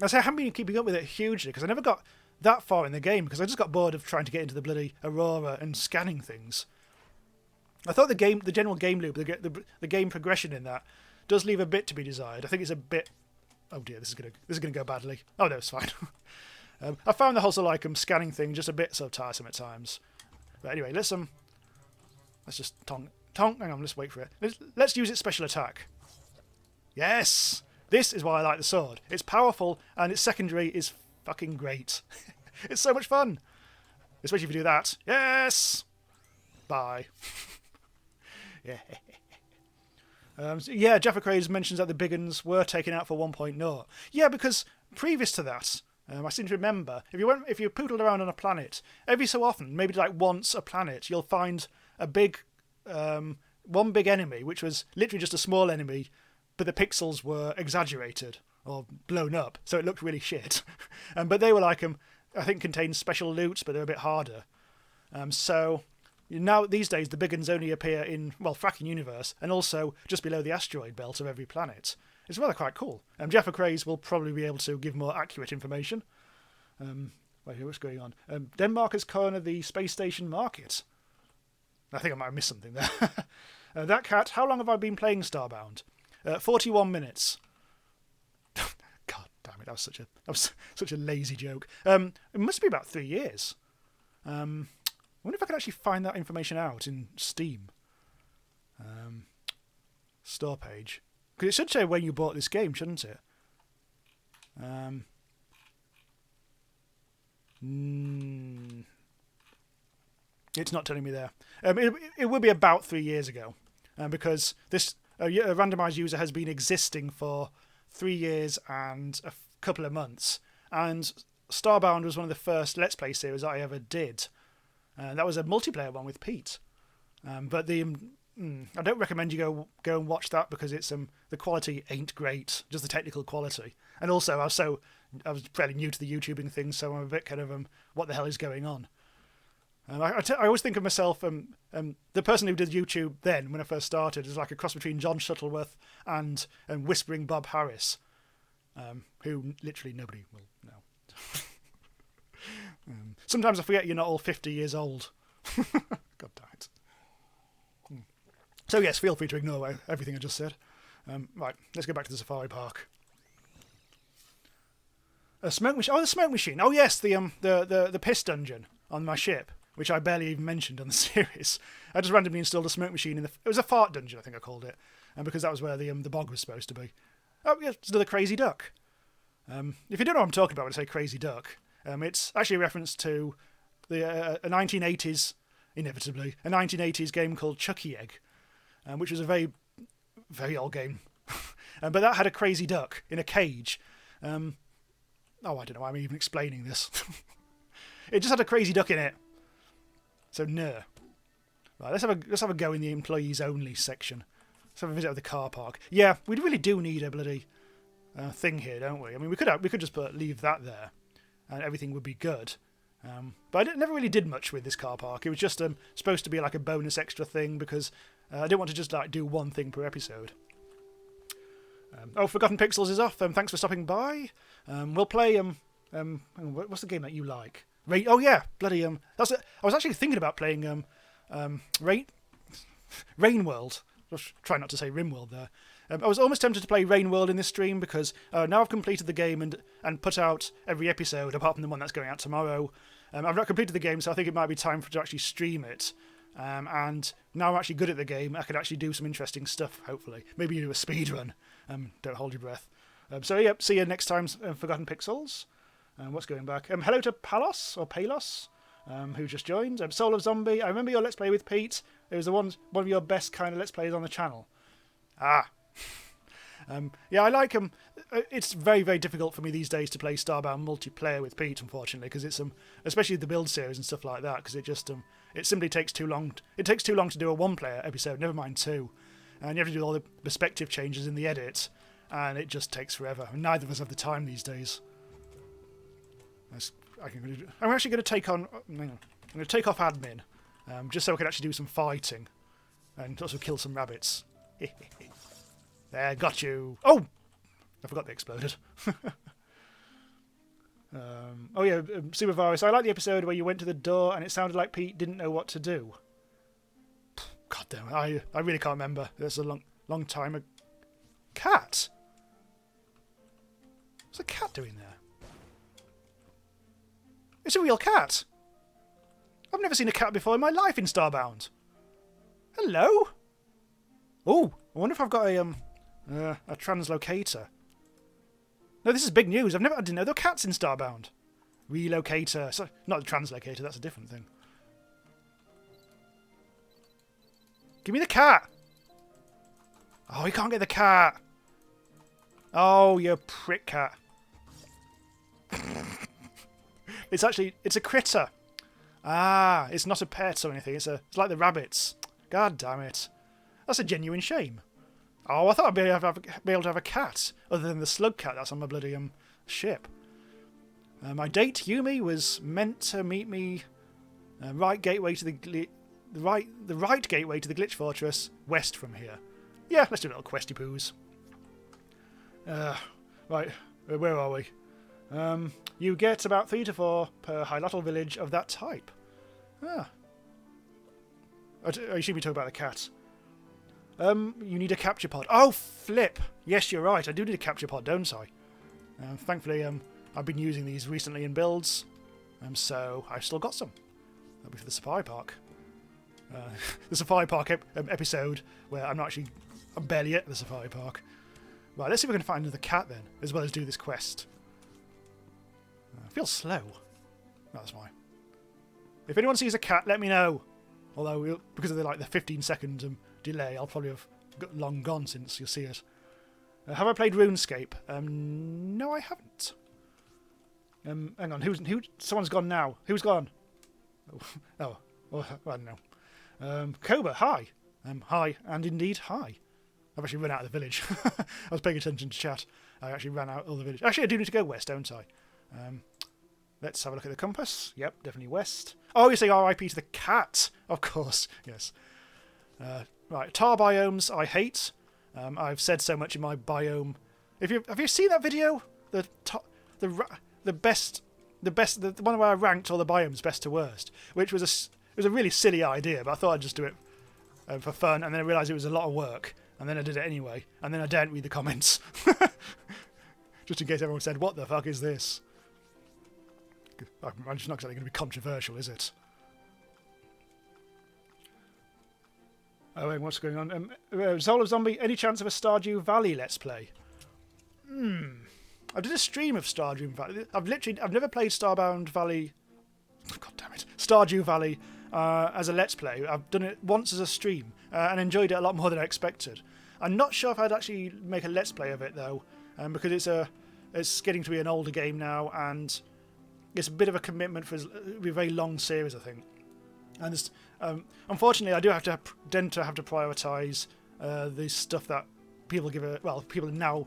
haven't been keeping up with it hugely because I never got that far in the game because I just got bored of trying to get into the bloody Aurora and scanning things. I thought the general game loop, the game progression in that does leave a bit to be desired. I think it's a bit. Oh dear, this is gonna go badly. Oh no, it's fine. I found the whole sort of like scanning thing just a bit so tiresome at times. But anyway, let's just tonk. Hang on, let's wait for it. Let's use its special attack. Yes, this is why I like the sword. It's powerful and its secondary is fucking great. It's so much fun, especially if you do that. Yes. Bye. Yeah. Jaffa Craze mentions that the big uns were taken out for 1.0. Yeah, because previous to that, I seem to remember if you poodled around on a planet, every so often, maybe like once a planet, you'll find a big one big enemy, which was literally just a small enemy, but the pixels were exaggerated or blown up, so it looked really shit. But they were I think contained special loot, but they're a bit harder. So now these days the big uns only appear in Fracking Universe and also just below the asteroid belt of every planet. It's rather quite cool. Jaffa Craze will probably be able to give more accurate information. Wait, what's going on? Denmark has cornered the space station market. I think I might have missed something there. That cat, how long have I been playing Starbound? 41 minutes. God damn it, that was such a lazy joke. It must be about 3 years. I wonder if I could actually find that information out in Steam. Store page. Because it should say when you bought this game, shouldn't it? It's not telling me there. It will be about 3 years ago. Because this Randomise User has been existing for 3 years and a couple of months. And Starbound was one of the first Let's Play series I ever did. That was a multiplayer one with Pete. But I don't recommend you go and watch that because it's the quality ain't great, just the technical quality. And also I was fairly new to the YouTubing thing, so I'm a bit kind of what the hell is going on. I always think of myself, the person who did YouTube then, when I first started, is like a cross between John Shuttleworth and Whispering Bob Harris, who literally nobody will know. Sometimes I forget you're not all 50 years old. God damn it. So yes, feel free to ignore everything I just said. Right, let's go back to the safari park. A smoke machine. Oh, the smoke machine. Oh yes, the piss dungeon on my ship, which I barely even mentioned on the series. I just randomly installed a smoke machine it was a fart dungeon, I think I called it, and because that was where the bog was supposed to be. Oh yeah, it's another crazy duck. If you don't know what I'm talking about when I say crazy duck, it's actually a reference to a 1980s, inevitably, a 1980s game called Chucky Egg, which was a very, very old game. But that had a crazy duck in a cage. I don't know why I'm even explaining this. It just had a crazy duck in it. So, no. Right, let's have a go in the employees only section. Let's have a visit of the car park. Yeah, we really do need a bloody thing here, don't we? I mean, we could just leave that there, and everything would be good. But I never really did much with this car park. It was just supposed to be like a bonus extra thing because I didn't want to just do one thing per episode. Forgotten Pixels is off. Thanks for stopping by. We'll play what's the game that you like? Bloody I was actually thinking about playing Rain World. Just try not to say Rimworld there. I was almost tempted to play Rain World in this stream because now I've completed the game and put out every episode apart from the one that's going out tomorrow. I've not completed the game, so I think it might be time to actually stream it. And now I'm actually good at the game, I could actually do some interesting stuff, hopefully. Maybe do a speed run. Don't hold your breath. See you next time, Forgotten Pixels. What's going back? Hello to Palos, who just joined. Soul of Zombie. I remember your Let's Play with Pete. It was one of your best kind of Let's Plays on the channel. I like him. It's very, very difficult for me these days to play Starbound multiplayer with Pete, unfortunately, because it's especially the build series and stuff like that, because It simply takes too long. It takes too long to do a one-player episode, never mind two. And you have to do all the perspective changes in the edit, and it just takes forever. And neither of us have the time these days. I'm actually going to take on... Hang on. I'm going to take off admin, just so I can actually do some fighting. And also kill some rabbits. There, got you. Oh! I forgot they exploded. Oh yeah, Super Virus. I like the episode where you went to the door and it sounded like Pete didn't know what to do. God damn it, I really can't remember. There's a long time ago. Cat? What's a cat doing there? It's a real cat. I've never seen a cat before in my life in Starbound. Hello? Oh, I wonder if I've got a translocator. No, this is big news. I didn't know there were cats in Starbound. Relocator. So, not the translocator, that's a different thing. Give me the cat! Oh, you can't get the cat! Oh, you prick cat. It's a critter. Ah, it's not a pet or anything. It's like the rabbits. God damn it. That's a genuine shame. Oh, I thought I'd be able to have a cat, other than the slug cat that's on my bloody ship. My date, Yumi, was meant to meet me right gateway to the right gateway to the Glitch Fortress, west from here. Yeah, let's do a little questy poos. Right, where are we? You get about 3 to 4 per Hylotl village of that type. Ah. I assume you talk about the cat. You need a capture pod. Oh, flip! Yes, you're right. I do need a capture pod, don't I? Thankfully, I've been using these recently in builds, so I've still got some. That'll be for the Safari Park. The Safari Park episode where I'm barely at the Safari Park. Right, let's see if we can find another cat then, as well as do this quest. I feel slow. That's why. If anyone sees a cat, let me know. Although, because of the 15-second delay, I'll probably have long gone since you'll see it. Have I played RuneScape? No, I haven't. Hang on, someone's gone now. Who's gone? Oh, I don't know. Koba, hi. Hi, and indeed, hi. I've actually run out of the village. I was paying attention to chat. I actually ran out of the village. Actually, I do need to go west, don't I? Let's have a look at the compass. Yep, definitely west. Oh, you say RIP to the cat. Of course, yes. Right, tar biomes I hate. I've said so much in my biome. Have you seen that video? The one where I ranked all the biomes best to worst, which was a really silly idea, but I thought I'd just do it for fun, and then I realised it was a lot of work, and then I did it anyway, and then I daren't read the comments, just in case everyone said, "What the fuck is this?" I'm just not exactly going to be controversial, is it? Oh, wait, what's going on? Soul of Zombie, any chance of a Stardew Valley Let's Play? I did a stream of Stardew Valley. I've never played Starbound Valley. God damn it. Stardew Valley as a Let's Play. I've done it once as a stream and enjoyed it a lot more than I expected. I'm not sure if I'd actually make a Let's Play of it though, because it's getting to be an older game now, and it's a bit of a commitment for a very long series, I think. And unfortunately, I do have to tend to prioritise the stuff that people people are now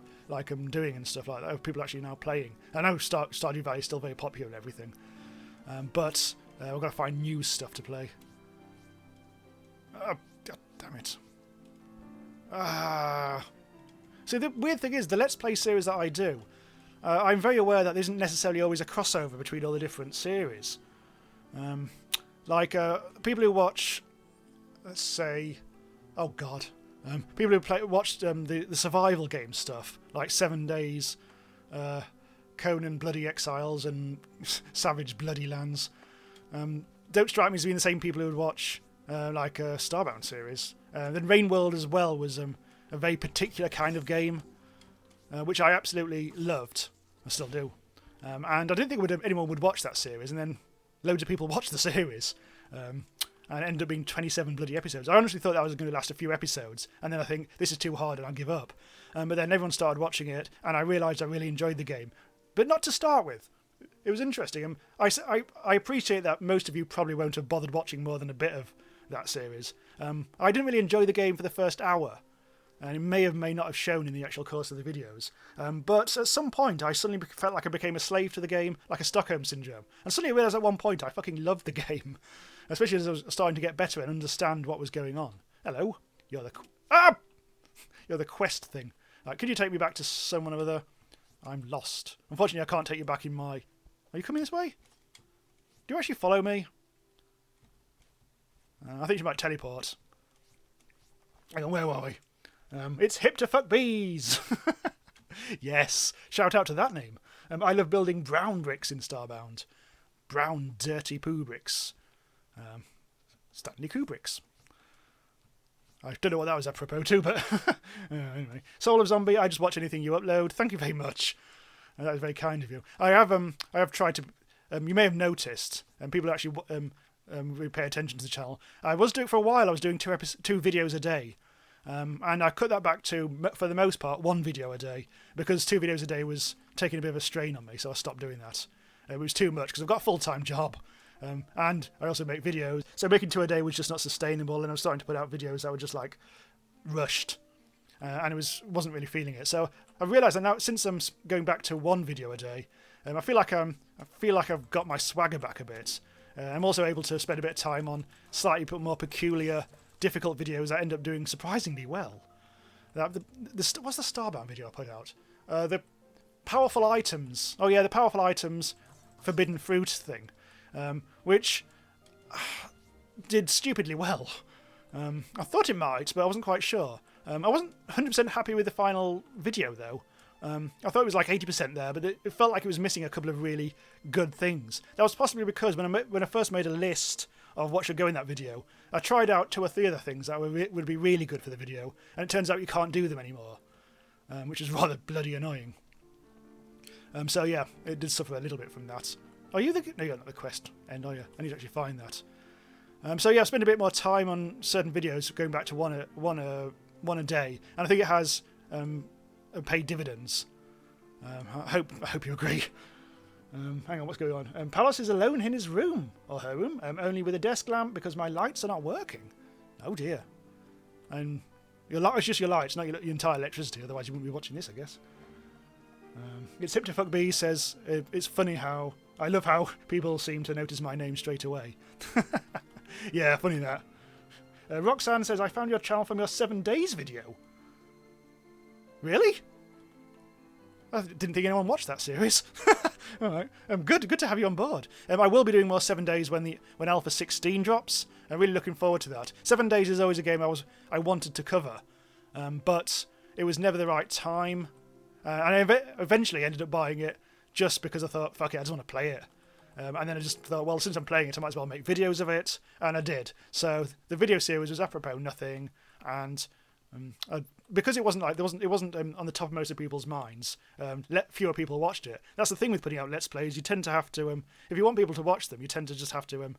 doing and stuff like that. People actually now playing. I know Stardew Valley is still very popular and everything, but we've got to find new stuff to play. God damn it! See, the weird thing is, the Let's Play series that I do, I'm very aware that there isn't necessarily always a crossover between all the different series. People who watch, let's say, oh god, people who watched the survival game stuff, like 7 Days, Conan Bloody Exiles, and Savage Bloody Lands, don't strike me as being the same people who would watch Starbound series. Then Rain World as well was a very particular kind of game, which I absolutely loved. I still do. And I didn't think anyone would watch that series, and then loads of people watched the series. And it ended up being 27 bloody episodes. I honestly thought that was going to last a few episodes, and then I think, this is too hard and I'll give up. But then everyone started watching it, and I realised I really enjoyed the game. But not to start with. it was interesting. I appreciate that most of you probably won't have bothered watching more than a bit of that series. I didn't really enjoy the game for the first hour, and it may not have shown in the actual course of the videos. But at some point, I suddenly felt like I became a slave to the game, like a Stockholm Syndrome. And suddenly I realised at one point I fucking loved the game, especially as I was starting to get better and understand what was going on. Hello, you're the quest thing. Could you take me back to someone or other? I'm lost. Unfortunately, I can't take you back in my... Are you coming this way? Do you actually follow me? I think you might teleport. Hang on, where were we? It's hip to fuck bees! Yes, shout out to that name. I love building brown bricks in Starbound. Brown, dirty poo bricks. Stanley Kubrick's. I don't know what that was apropos to, but anyway. Soul of Zombie, I just watch anything you upload. Thank you very much. That was very kind of you. I have tried to... you may have noticed, and people actually really pay attention to the channel. I was doing for a while. I was doing two videos a day, and I cut that back to, for the most part, 1 video a day, because 2 videos a day was taking a bit of a strain on me, so I stopped doing that. It was too much because I've got a full-time job, and I also make videos. So making 2 a day was just not sustainable, and I was starting to put out videos that were just like rushed, and wasn't really feeling it. So I realised that now, since I'm going back to 1 video a day, I feel like I've got my swagger back a bit. I'm also able to spend a bit of time on slightly more peculiar, difficult videos that end up doing surprisingly well. What's the Starbound video I put out? The powerful items. Oh yeah, the powerful items forbidden fruit thing, which did stupidly well. I thought it might, but I wasn't quite sure. I wasn't 100% happy with the final video though. I thought it was like 80% there, but it felt like it was missing a couple of really good things. That was possibly because when I first made a list of what should go in that video, I tried out 2 or 3 other things that would be really good for the video, and it turns out you can't do them anymore, which is rather bloody annoying. So yeah, it did suffer a little bit from that. Are you no, you're not the quest end, are you? I need to actually find that. So yeah, I've spent a bit more time on certain videos, going back to one a day, and I think it has paid dividends. I hope you agree. Hang on, what's going on? Palos is alone in his room, or her room, only with a desk lamp because my lights are not working. Oh dear. And it's just your lights, not your entire electricity, otherwise you wouldn't be watching this, I guess. It's Hip to Fuck B says, it's funny how... I love how people seem to notice my name straight away. Yeah, funny that. Roxanne says, I found your channel from your 7 days video. Really? I didn't think anyone watched that series. All right. Good to have you on board. I will be doing more 7 days when Alpha 16 drops. I'm really looking forward to that. 7 days is always a game I wanted to cover, but it was never the right time. And I eventually ended up buying it just because I thought, fuck it, I just want to play it. And then I just thought, well, since I'm playing it, I might as well make videos of it, and I did. So the video series was apropos nothing, and because it wasn't on the top of most of people's minds, fewer people watched it. That's the thing with putting out Let's Plays. You tend to have to, if you want people to watch them, you tend to just have to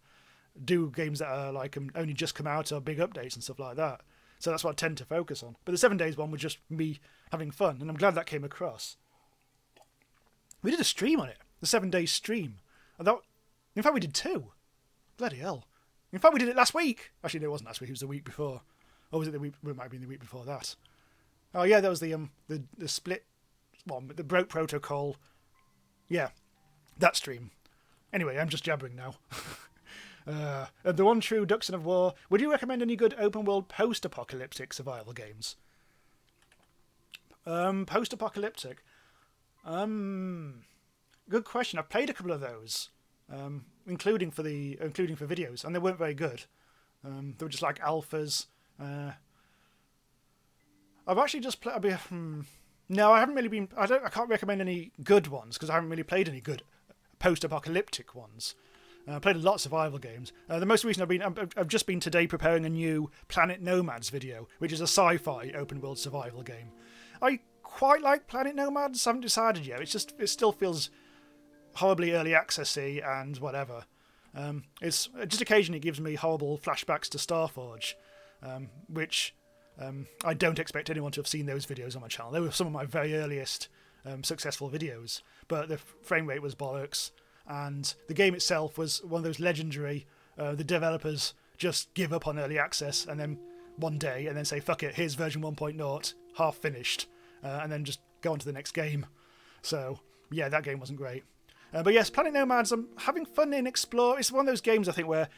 do games that are like only just come out or big updates and stuff like that. So that's what I tend to focus on. But the 7 days one was just me having fun, and I'm glad that came across. We did a stream on it, the 7 day stream. In fact, we did 2. Bloody hell. In fact, we did it last week. Actually, no, it wasn't last week. It was the week before. Or was it the week? It might have been the week before that. Oh yeah, that was the split one, the Broke Protocol. Yeah, that stream. Anyway, I'm just jabbering now. The one true Duxon of War. Would you recommend any good open world post-apocalyptic survival games? Post-apocalyptic. Good question. I've played a couple of those, including for videos, and they weren't very good. They were just like alphas. I've actually just played. No, I haven't really been. I can't recommend any good ones because I haven't really played any good post-apocalyptic ones. I played a lot of survival games. The most recent I've just been today preparing a new Planet Nomads video, which is a sci-fi open-world survival game. I quite like Planet Nomads. I haven't decided yet. It still feels horribly early accessy and whatever. It's just occasionally gives me horrible flashbacks to Starforge, which I don't expect anyone to have seen those videos on my channel. They were some of my very earliest successful videos, but the frame rate was bollocks, and the game itself was one of those legendary, the developers just give up on early access and then one day and then say, fuck it, here's version 1.0, half finished, and then just go on to the next game. So, yeah, that game wasn't great. But yes, Planet Nomads, I'm having fun in explore. It's one of those games, I think, where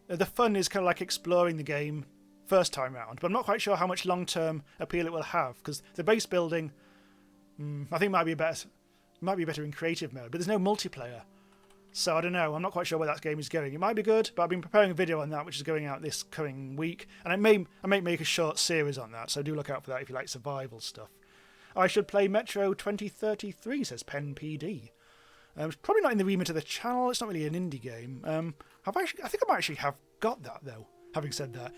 the fun is kind of like exploring the game first time round, but I'm not quite sure how much long-term appeal it will have, because the base building, I think might be better in creative mode, but there's no multiplayer. So I don't know, I'm not quite sure where that game is going. It might be good, but I've been preparing a video on that, which is going out this coming week, and I may make a short series on that, so do look out for that if you like survival stuff. I should play Metro 2033, says Pen PD. It's probably not in the remit of the channel. It's not really an indie game. I think I might actually have got that, though, having said that.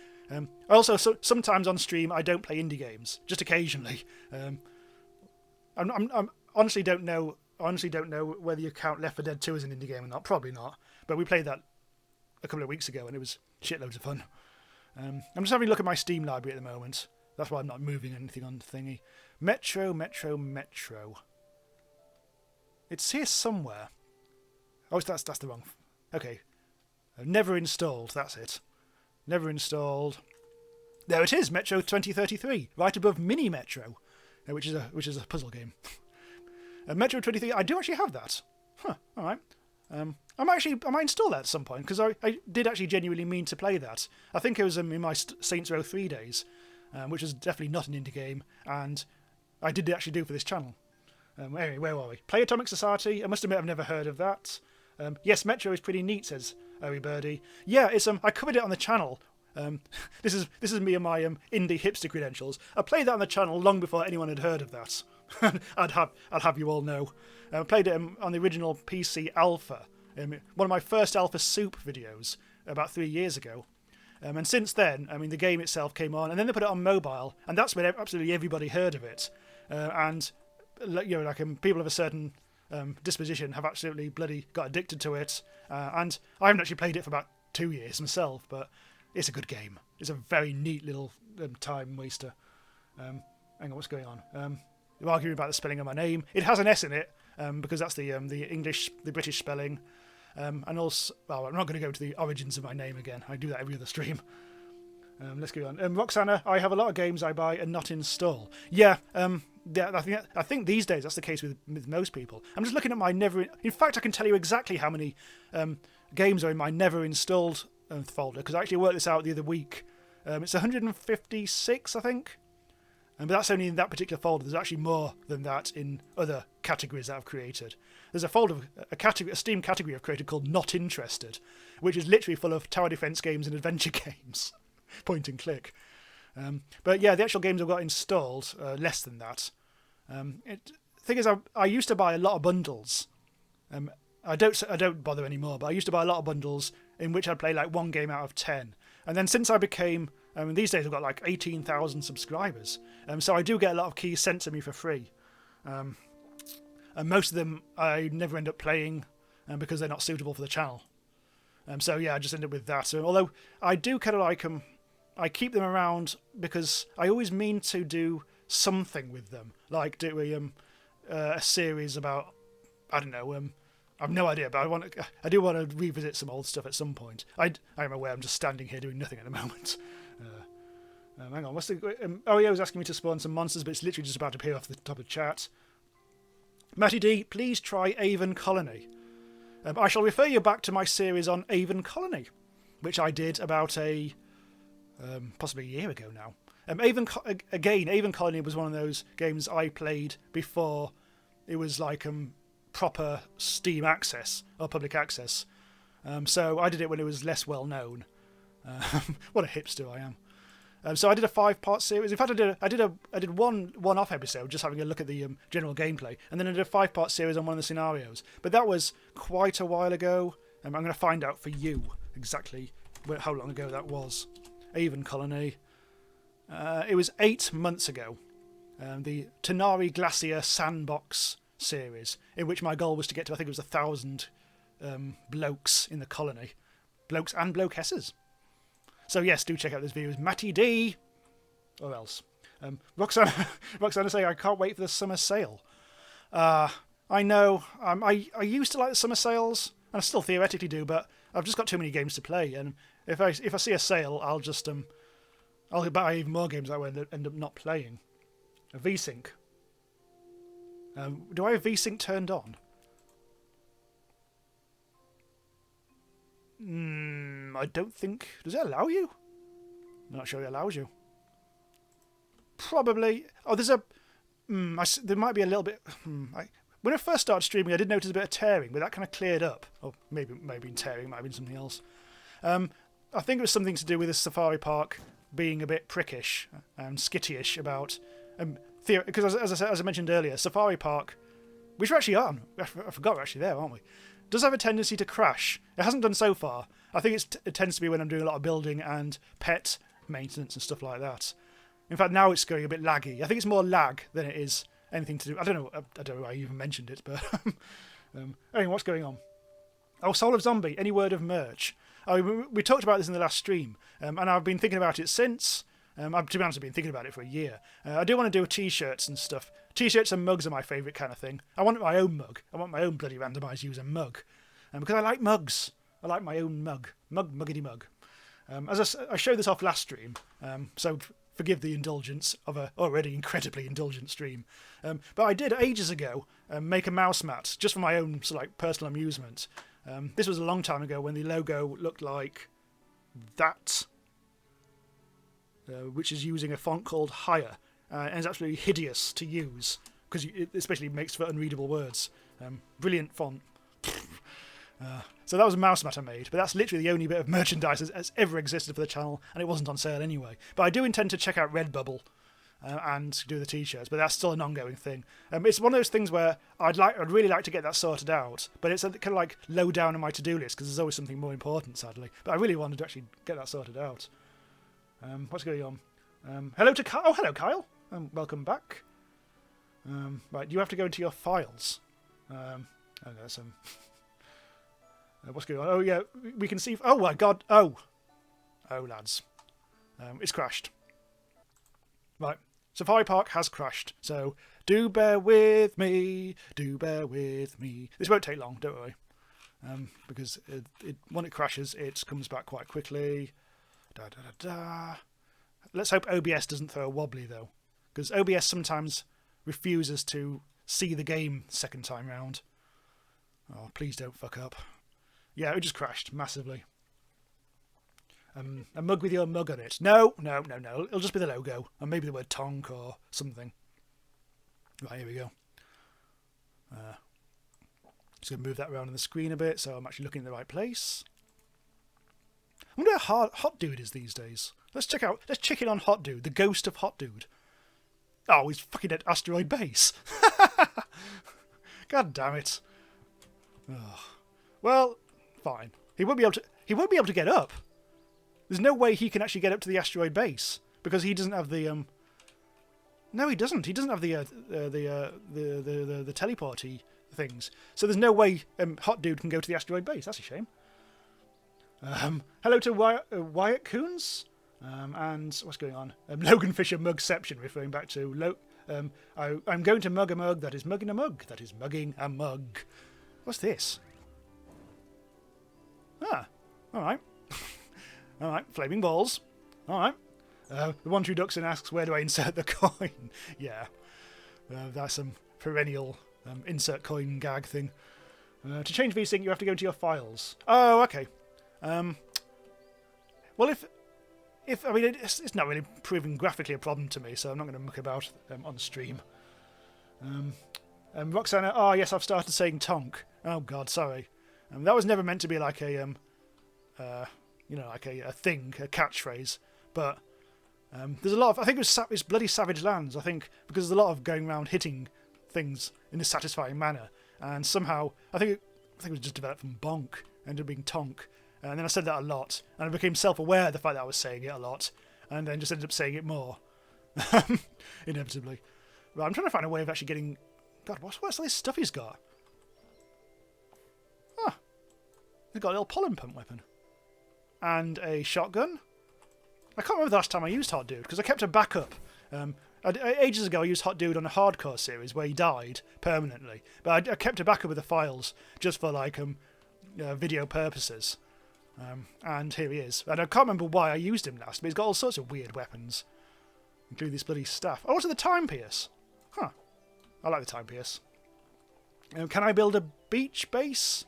Also, sometimes on stream, I don't play indie games, just occasionally. I honestly don't know whether you count Left 4 Dead 2 as an indie game or not. Probably not. But we played that a couple of weeks ago, and it was shitloads of fun. I'm just having a look at my Steam library at the moment. That's why I'm not moving anything on thingy. Metro. It's here somewhere. Oh, that's the wrong... Okay. Never installed, that's it. Never installed. There it is, Metro 2033, right above Mini Metro, which is a puzzle game. Metro 23, I do actually have that. Huh, alright. I might install that at some point, because I did actually genuinely mean to play that. I think it was in my Saints Row 3 days, which is definitely not an indie game, and I did actually do for this channel. Anyway, where were we? Play Atomic Society. I must admit I've never heard of that. Yes, Metro is pretty neat, says Owie Birdie. Yeah, it's I covered it on the channel. This is me and my indie hipster credentials. I played that on the channel long before anyone had heard of that. I'll have you all know. I played it on the original PC Alpha, one of my first Alpha Soup videos about 3 years ago. And since then, I mean, the game itself came on, and then they put it on mobile, and that's when absolutely everybody heard of it. And people of a certain disposition have absolutely bloody got addicted to it. And I haven't actually played it for about 2 years myself, but it's a good game. It's a very neat little time waster. Hang on, what's going on? They're arguing about the spelling of my name. It has an S in it, because that's the British spelling. And also, well, I'm not going to go to the origins of my name again. I do that every other stream. Let's go on. Roxana, I have a lot of games I buy and not install. Yeah, I think these days that's the case with most people. I'm just looking at my never... In fact, I can tell you exactly how many games are in my never installed folder, because I actually worked this out the other week. It's 156, I think. But that's only in that particular folder. There's actually more than that in other categories that I've created. There's a folder, a Steam category I've created called Not Interested, which is literally full of tower defense games and adventure games. Point and click. But yeah, the actual games I've got installed, less than that. Thing is, I used to buy a lot of bundles. I don't bother anymore, but I used to buy a lot of bundles in which I'd play like one game out of 10. And then since I became... these days I've got like 18,000 subscribers. So I do get a lot of keys sent to me for free. And most of them I never end up playing because they're not suitable for the channel. So yeah, I just end up with that. So, although I do kind of like them, I keep them around because I always mean to do something with them. Like do a series about, I don't know, I've no idea, but I do want to revisit some old stuff at some point. I'm aware I'm just standing here doing nothing at the moment. Hang on, what's the... he was asking me to spawn some monsters, but it's literally just about to appear off the top of the chat. Matty D, please try Avon Colony. I shall refer you back to my series on Avon Colony, which I did about possibly a year ago now. Avon Colony was one of those games I played before it was like proper Steam access or public access. So I did it when it was less well known. What a hipster I am. So I did a 5-part series. In fact, I did one-off episode, just having a look at the general gameplay, and then I did a 5-part series on one of the scenarios. But that was quite a while ago. I'm going to find out for you exactly how long ago that was. Avon Colony. It was 8 months ago. The Tanari Glacier Sandbox series, in which my goal was to get to, I think it was 1,000 blokes in the colony. Blokes and blokesses. So yes, do check out this video. It's Matty D. Or else. Roxana saying, I can't wait for the summer sale. I know. I used to like the summer sales, and I still theoretically do, but I've just got too many games to play. And if I see a sale, I'll buy even more games that I end up not playing. A VSync. Do I have VSync turned on? I don't think... Does it allow you? I'm not sure it allows you. Probably... Oh, there's a... there might be a little bit... when I first started streaming, I did notice a bit of tearing, but that kind of cleared up. Or maybe tearing, might have been something else. I think it was something to do with the Safari Park being a bit prickish and skitty-ish about... because as I mentioned earlier, Safari Park, which we're actually on, I forgot we're actually there, aren't we? Does have a tendency to crash. It hasn't done so far. I think it tends to be when I'm doing a lot of building and pet maintenance and stuff like that. In fact, now it's going a bit laggy. I think it's more lag than it is anything to do... I don't know why I even mentioned it, but... anyway, what's going on? Oh, Soul of Zombie, any word of merch? Oh, we talked about this in the last stream, and I've been thinking about it since... to be honest, I've been thinking about it for a year. I do want to do T-shirts and stuff. T-shirts and mugs are my favourite kind of thing. I want my own mug. I want my own bloody Randomise User mug. Because I like mugs. I like my own mug. Muggity mug. As I showed this off last stream, so forgive the indulgence of a already incredibly indulgent stream. But I did ages ago make a mouse mat just for my own sort of like personal amusement. This was a long time ago when the logo looked like that. Which is using a font called Higher, and it's absolutely hideous to use because it especially makes for unreadable words. Brilliant font. So that was a mouse mat I made, but that's literally the only bit of merchandise that's ever existed for the channel, and it wasn't on sale anyway. But I do intend to check out Redbubble and do the T-shirts, but that's still an ongoing thing. It's one of those things where I'd really like to get that sorted out, but it's kind of like low down on my to-do list because there's always something more important, sadly. But I really wanted to actually get that sorted out. What's going on? Hello to Kyle. Oh, hello, Kyle. Welcome back. Right, you have to go into your files. There's some... what's going on? Oh, yeah, we can see... Oh, my God. Oh, lads. It's crashed. Right, Safari Park has crashed. So, do bear with me. Do bear with me. This won't take long, don't worry. Because when it crashes, it comes back quite quickly. Let's hope OBS doesn't throw a wobbly, though. Because OBS sometimes refuses to see the game second time round. Oh, please don't fuck up. Yeah, it just crashed massively. A mug with your mug on it. No. It'll just be the logo. And maybe the word tonk or something. Right, here we go. Just going to move that around on the screen a bit so I'm actually looking in the right place. I wonder how Hot Dude is these days. Let's check in on Hot Dude, the ghost of Hot Dude. Oh, he's fucking at Asteroid Base. God damn it. Oh. Well, fine. He won't be able to get up. There's no way he can actually get up to the Asteroid Base because he doesn't have the No, he doesn't. He doesn't have the teleporty things. So there's no way Hot Dude can go to the Asteroid Base. That's a shame. Hello to Wyatt Coons, and what's going on? Logan Fisher Mugception, referring back to I'm going to mug a mug that is mugging a mug that is mugging a mug. What's this? Ah, all right, all right. Flaming balls. All right. The One True Duckson asks, where do I insert the coin? Yeah, that's some perennial insert coin gag thing. To change VSync, you have to go into your files. Oh, okay. Well, if I mean, it's not really proving graphically a problem to me, so I'm not going to muck about on stream. Roxana, oh yes, I've started saying tonk. Oh God, sorry. That was never meant to be like a like a thing, a catchphrase. But there's a lot of, I think it's bloody Savage Lands. I think because there's a lot of going around hitting things in a satisfying manner, and somehow I think it was just developed from bonk, ended up being tonk. And then I said that a lot, and I became self-aware of the fact that I was saying it a lot, and then just ended up saying it more. Inevitably. Right, I'm trying to find a way of actually getting... God, what's all this stuff he's got? Ah, he's got a little pollen pump weapon. And a shotgun. I can't remember the last time I used Hot Dude, because I kept a backup. Ages ago, I used Hot Dude on a hardcore series where he died permanently, but I kept a backup of the files just for like video purposes. And here he is. And I can't remember why I used him last, but he's got all sorts of weird weapons, including this bloody staff. Oh, also the time pierce. Huh. I like the time pierce. Can I build a beach base?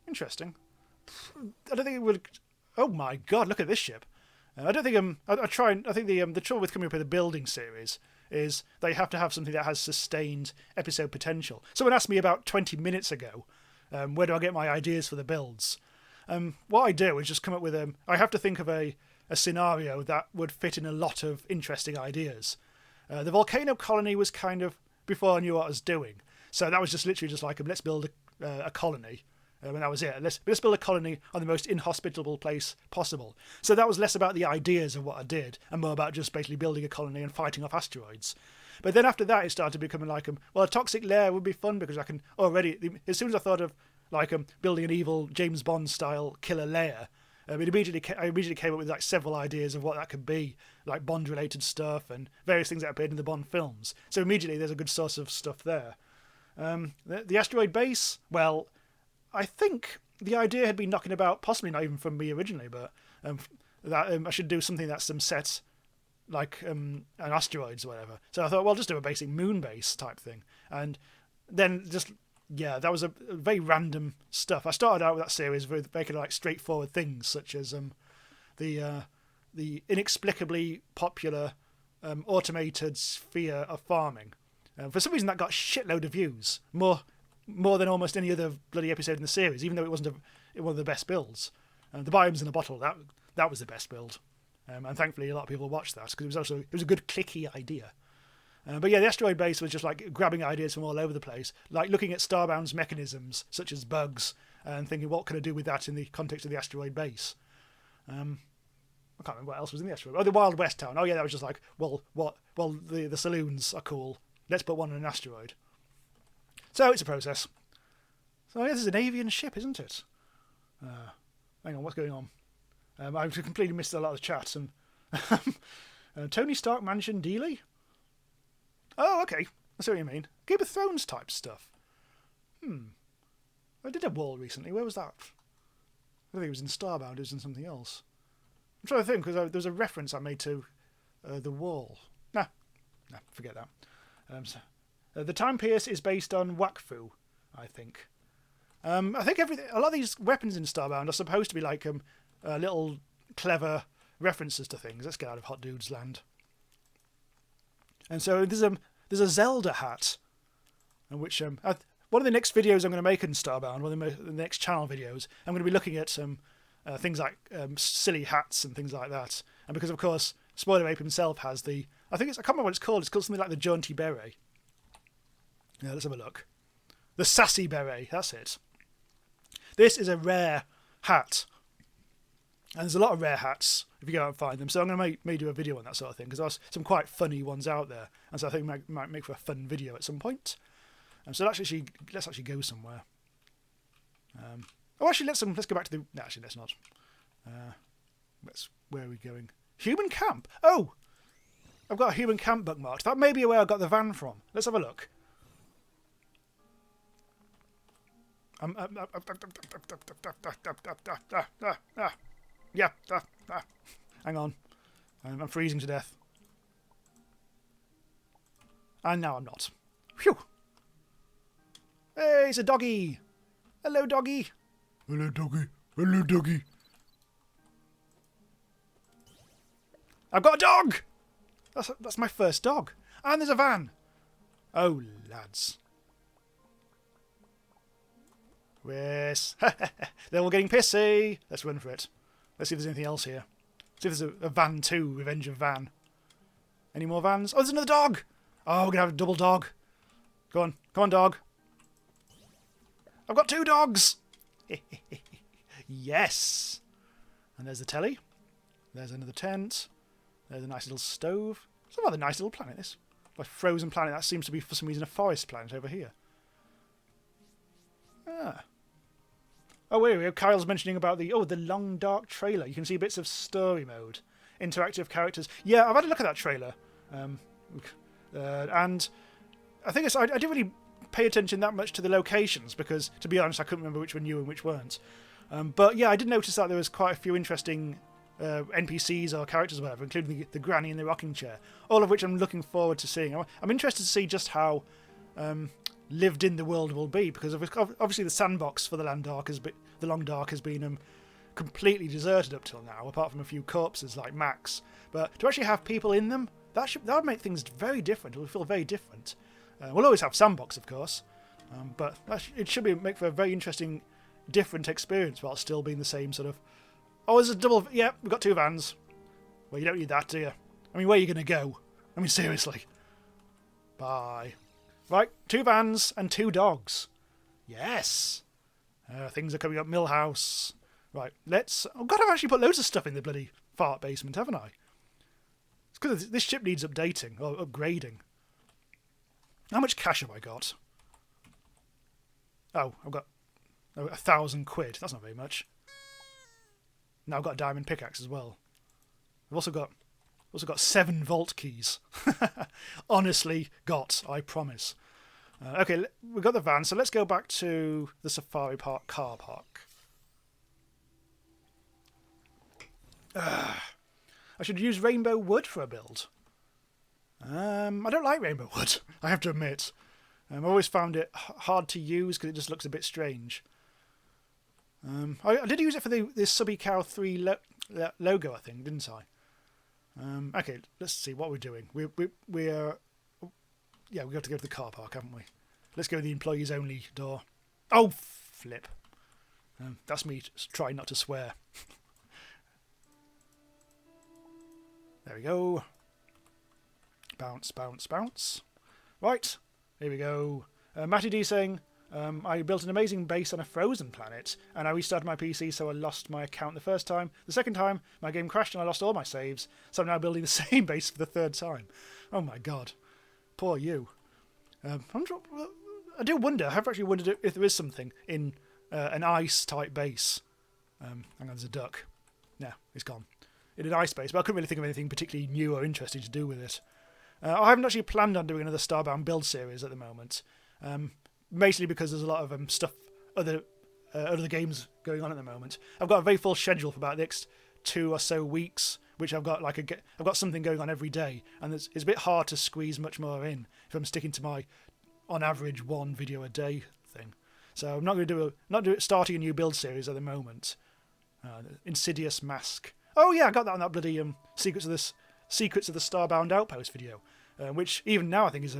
Interesting. I don't think it would. Oh my god! Look at this ship. I don't think I try. I think the trouble with coming up with a building series is they have to have something that has sustained episode potential. Someone asked me about 20 minutes ago, where do I get my ideas for the builds? What I do is just come up with I have to think of a scenario that would fit in a lot of interesting ideas. The volcano colony was kind of before I knew what I was doing, so that was just literally just like let's build a colony. And that was it. Let's build a colony on the most inhospitable place possible. So that was less about the ideas of what I did and more about just basically building a colony and fighting off asteroids. But then after that, it started becoming like, well, a toxic lair would be fun because I can already, as soon as I thought of like building an evil James Bond style killer lair, I immediately came up with like several ideas of what that could be, like Bond related stuff and various things that appeared in the Bond films. So immediately there's a good source of stuff there. The asteroid base, well, I think the idea had been knocking about, possibly not even from me originally, but that I should do something that's set like an asteroids or whatever. So I thought, well, just do a basic moon base type thing. And then just, yeah, that was a very random stuff. I started out with that series with making like straightforward things, such as the inexplicably popular automated sphere of farming. For some reason, that got a shitload of views, more than almost any other bloody episode in the series, even though it wasn't one of the best builds. The biomes in a bottle, that was the best build. And thankfully a lot of people watched that, because it was a good clicky idea. But yeah, the asteroid base was just like grabbing ideas from all over the place, like looking at Starbound's mechanisms, such as bugs, and thinking, what can I do with that in the context of the asteroid base? I can't remember what else was in the asteroid. Oh, the Wild West town. Oh yeah, that was just like, well, the saloons are cool. Let's put one on an asteroid. So it's a process. So yeah, this is an avian ship, isn't it? Hang on, what's going on? I've completely missed a lot of the chats. And Tony Stark Mansion Dealey? Oh, okay. I see what you mean. Game of Thrones type stuff. I did a wall recently. Where was that? I think it was in Starbound. It was in something else. I'm trying to think, because there was a reference I made to the wall. Nah, forget that. The time pierce is based on Wakfu, I think. I think a lot of these weapons in Starbound are supposed to be like little clever references to things. Let's get out of Hot Dude's land. And so there's a Zelda hat, which one of the next videos I'm going to make in Starbound, one of the next channel videos, I'm going to be looking at some things like silly hats and things like that. And because of course Spoiler Ape himself has I can't remember what it's called. It's called something like the Jaunty Beret. Yeah, let's have a look. The Sassy Beret, that's it. This is a rare hat. And there's a lot of rare hats if you go out and find them. So I'm going to do a video on that sort of thing, because there's some quite funny ones out there. And so I think it might make for a fun video at some point. So let's actually go somewhere. Actually, let's go back to the... No, actually, let's not. Where are we going? Human camp. Oh! I've got a human camp bookmarked. That may be where I got the van from. Let's have a look. Yeah. Hang on. I'm freezing to death. And now I'm not. Phew. Hey, it's a doggy. Hello, doggy. Hello, doggy. Hello, doggy. I've got a dog. That's my first dog. And there's a van. Oh, lads. Yes. They're all getting pissy. Let's run for it. Let's see if there's anything else here. See if there's a van 2, Revenge of Van. Any more vans? Oh, there's another dog. Oh, we're going to have a double dog. Go on. Come on, dog. I've got 2 dogs. Yes. And there's the telly. There's another tent. There's a nice little stove. It's a rather nice little planet, this. A frozen planet. That seems to be, for some reason, a forest planet over here. Ah. Oh, wait, Kyle's mentioning about the long dark trailer. You can see bits of story mode. interactive characters. Yeah, I've had a look at that trailer. And I think I didn't really pay attention that much to the locations because, to be honest, I couldn't remember which were new and which weren't. But yeah, I did notice that there was quite a few interesting NPCs or characters or whatever, including the granny in the rocking chair, all of which I'm looking forward to seeing. I'm interested to see just how lived in the world will be, because obviously the sandbox for the Long Dark has been completely deserted up till now, apart from a few corpses like Max. But to actually have people in them, that would make things very different. It would feel very different. We'll always have sandbox, of course, but it should make for a very interesting, different experience while still being the same sort of. Oh, there's a double. Yeah, we've got 2 vans. Well, you don't need that, do you? I mean, where are you going to go? I mean, seriously. Bye. Right, 2 vans and 2 dogs. Yes. Things are coming up. Millhouse. Right, let's. Oh God, I've actually put loads of stuff in the bloody fart basement, haven't I? It's because this ship needs updating or upgrading. How much cash have I got? Oh, I've got 1,000 quid. That's not very much. Now I've got a diamond pickaxe as well. I've also got 7 vault keys. Honestly, I promise. Okay, we've got the van, so let's go back to the Safari Park car park. I should use rainbow wood for a build. I don't like rainbow wood, I have to admit. I've always found it hard to use because it just looks a bit strange. I did use it for the Subby Cow 3 logo, I think, didn't I? Okay, let's see what we're doing. We're yeah, we've got to go to the car park, haven't we? Let's go to the employees only door. Oh, flip. That's me trying not to swear. There we go. Bounce, bounce, bounce. Right, here we go. Matty D saying, I built an amazing base on a frozen planet, and I restarted my PC, so I lost my account the first time. The second time, my game crashed and I lost all my saves, so I'm now building the same base for the 3rd time. Oh my god. Poor you. I do wonder, I have actually wondered if there is something in an ice-type base. Hang on, there's a duck. No, it's gone. In an ice base, but I couldn't really think of anything particularly new or interesting to do with it. I haven't actually planned on doing another Starbound build series at the moment. Mostly because there's a lot of stuff, other games going on at the moment. I've got a very full schedule for about the next 2 or so weeks, which I've got something going on every day, and it's a bit hard to squeeze much more in if I'm sticking to my, on average, 1 video a day thing. So I'm not going to starting a new build series at the moment. Insidious Mask. Oh yeah, I got that on that bloody Secrets of the Starbound Outpost video, which even now I think is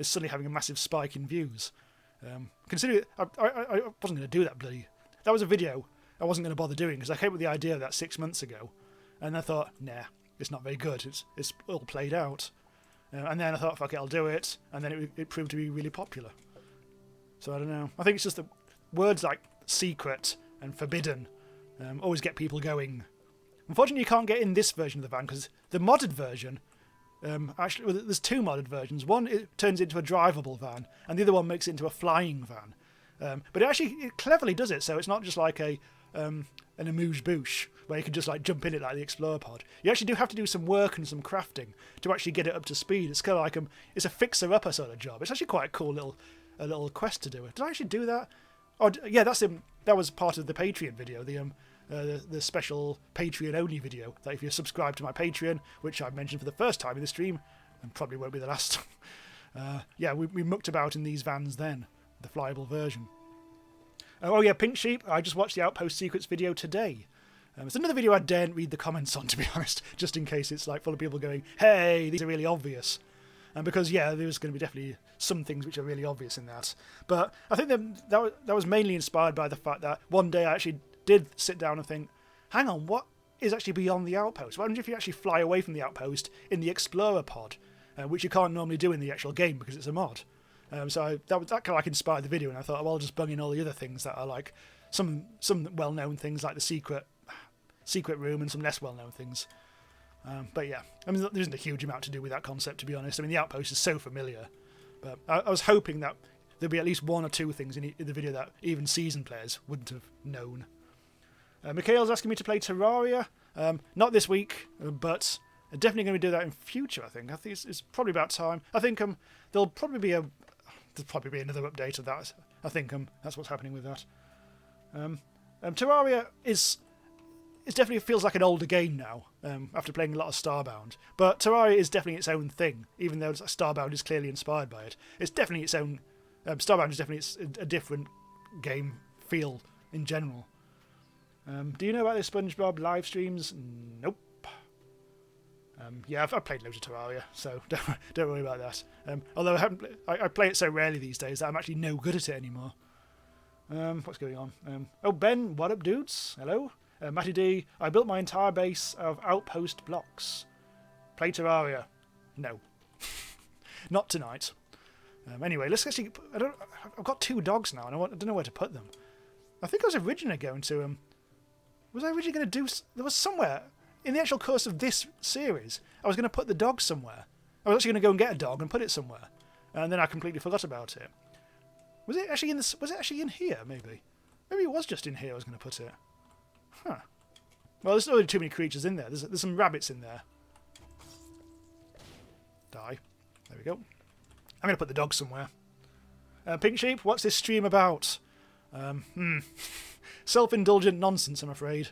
suddenly having a massive spike in views. Considering I wasn't going to do that bloody. That was a video I wasn't going to bother doing because I came up with the idea of that 6 months ago, and I thought, nah, it's not very good. It's all played out, and then I thought, fuck it, I'll do it, and then it proved to be really popular. So I don't know. I think it's just the words like secret and forbidden always get people going. Unfortunately, you can't get in this version of the van because the modded version. Actually, there's 2 modded versions. One, it turns into a drivable van, and the other one makes it into a flying van. But it cleverly does it, so it's not just like an amuse-bouche where you can just like jump in it like the Explorer Pod. You actually do have to do some work and some crafting to actually get it up to speed. It's kind of like it's a fixer-upper sort of job. It's actually quite a cool little quest to do it. Did I actually do that? Oh yeah, that was part of the Patreon video. The special Patreon-only video that if you subscribe to my Patreon, which I mentioned for the first time in the stream, and probably won't be the last, yeah, we mucked about in these vans then, the flyable version. Oh yeah, Pink Sheep, I just watched the Outpost Secrets video today. It's another video I daren't read the comments on, to be honest, just in case it's like full of people going, hey, these are really obvious. And because, yeah, there's going to be definitely some things which are really obvious in that. But I think that was mainly inspired by the fact that one day I actually did sit down and think, hang on, what is actually beyond the outpost? What happens if you actually fly away from the outpost in the Explorer Pod, which you can't normally do in the actual game because it's a mod? So that kind of like inspired the video, and I thought, well, I'll just bung in all the other things that are like some well-known things like the secret room and some less well-known things. But yeah, I mean, there isn't a huge amount to do with that concept, to be honest. I mean, the outpost is so familiar, but I was hoping that there'd be at least 1 or 2 things in the video that even seasoned players wouldn't have known. Mikhail's asking me to play Terraria. Not this week, but definitely going to do that in future. I think it's probably about time. I think there'll probably be another update of that. I think that's what's happening with that. Terraria it definitely feels like an older game now, after playing a lot of Starbound. But Terraria is definitely its own thing, even though Starbound is clearly inspired by it. It's definitely its own. Starbound is definitely a different game feel in general. Do you know about the SpongeBob live streams? Nope. Yeah, I've played loads of Terraria, so don't worry about that. Although I play it so rarely these days that I'm actually no good at it anymore. What's going on? Oh, Ben, what up, dudes? Hello. Matty D, I built my entire base of outpost blocks. Play Terraria. No. Not tonight. Anyway, let's actually... I've got 2 dogs now, and I don't know where to put them. I think I was originally going to... was I originally going to do... There was somewhere... In the actual course of this series, I was going to put the dog somewhere. I was actually going to go and get a dog and put it somewhere. And then I completely forgot about it. Was it actually in here, maybe? Maybe it was just in here I was going to put it. Huh. Well, there's already too many creatures in there. There's some rabbits in there. Die. There we go. I'm going to put the dog somewhere. Pink Sheep, what's this stream about? Self-indulgent nonsense, I'm afraid.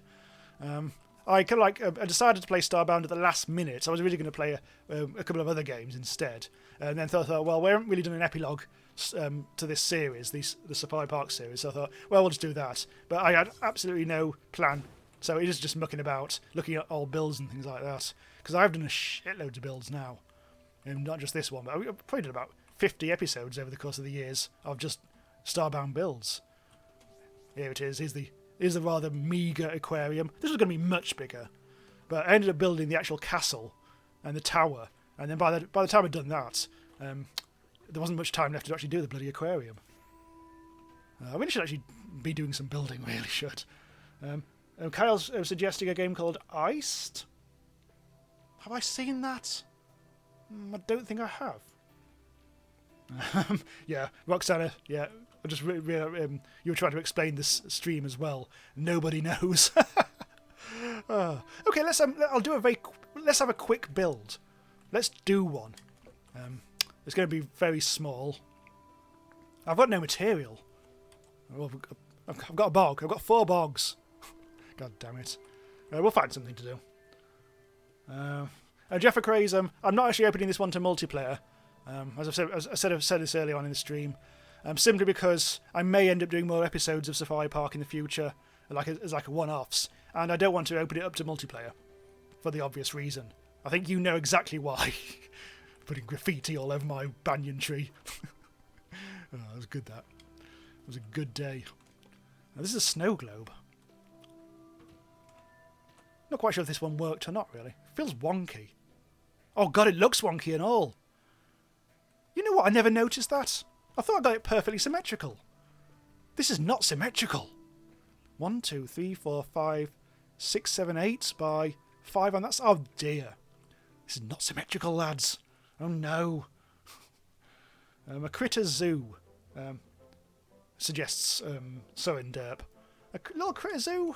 I decided to play Starbound at the last minute. I was really going to play a couple of other games instead. And then thought, well, we haven't really done an epilogue to this series, the Safari Park series. So I thought, well, we'll just do that. But I had absolutely no plan. So it is just mucking about, looking at old builds and things like that. Because I've done a shitload of builds now. And not just this one, but I've probably done about 50 episodes over the course of the years of just Starbound builds. Here it is. Here's the rather meagre aquarium. This was going to be much bigger. But I ended up building the actual castle and the tower. And then by the time I'd done that, there wasn't much time left to actually do the bloody aquarium. I really should actually be doing some building, really should. Kyle's suggesting a game called Iced. Have I seen that? I don't think I have. Yeah, Roxana, yeah. You were trying to explain this stream as well. Nobody knows. Okay, let's have a quick build. Let's do one. It's going to be very small. I've got no material. I've got a bog. I've got 4 bogs. God damn it. We'll find something to do. Jeffrey Craze, I'm not actually opening this one to multiplayer. As I said this earlier on in the stream. Simply because I may end up doing more episodes of Safari Park in the future, as a one-offs, and I don't want to open it up to multiplayer, for the obvious reason. I think you know exactly why. Putting graffiti all over my banyan tree. Oh, that was good, that. It was a good day. Now, this is a snow globe. Not quite sure if this one worked or not, really. It feels wonky. Oh god, it looks wonky and all. You know what, I never noticed that. I thought I got it perfectly symmetrical. This is not symmetrical. 1, 2, 3, 4, 5, 6, 7, 8 by 5 on that side. Oh dear. This is not symmetrical, lads. Oh no. A critter zoo suggests Soren Derp. A little critter zoo?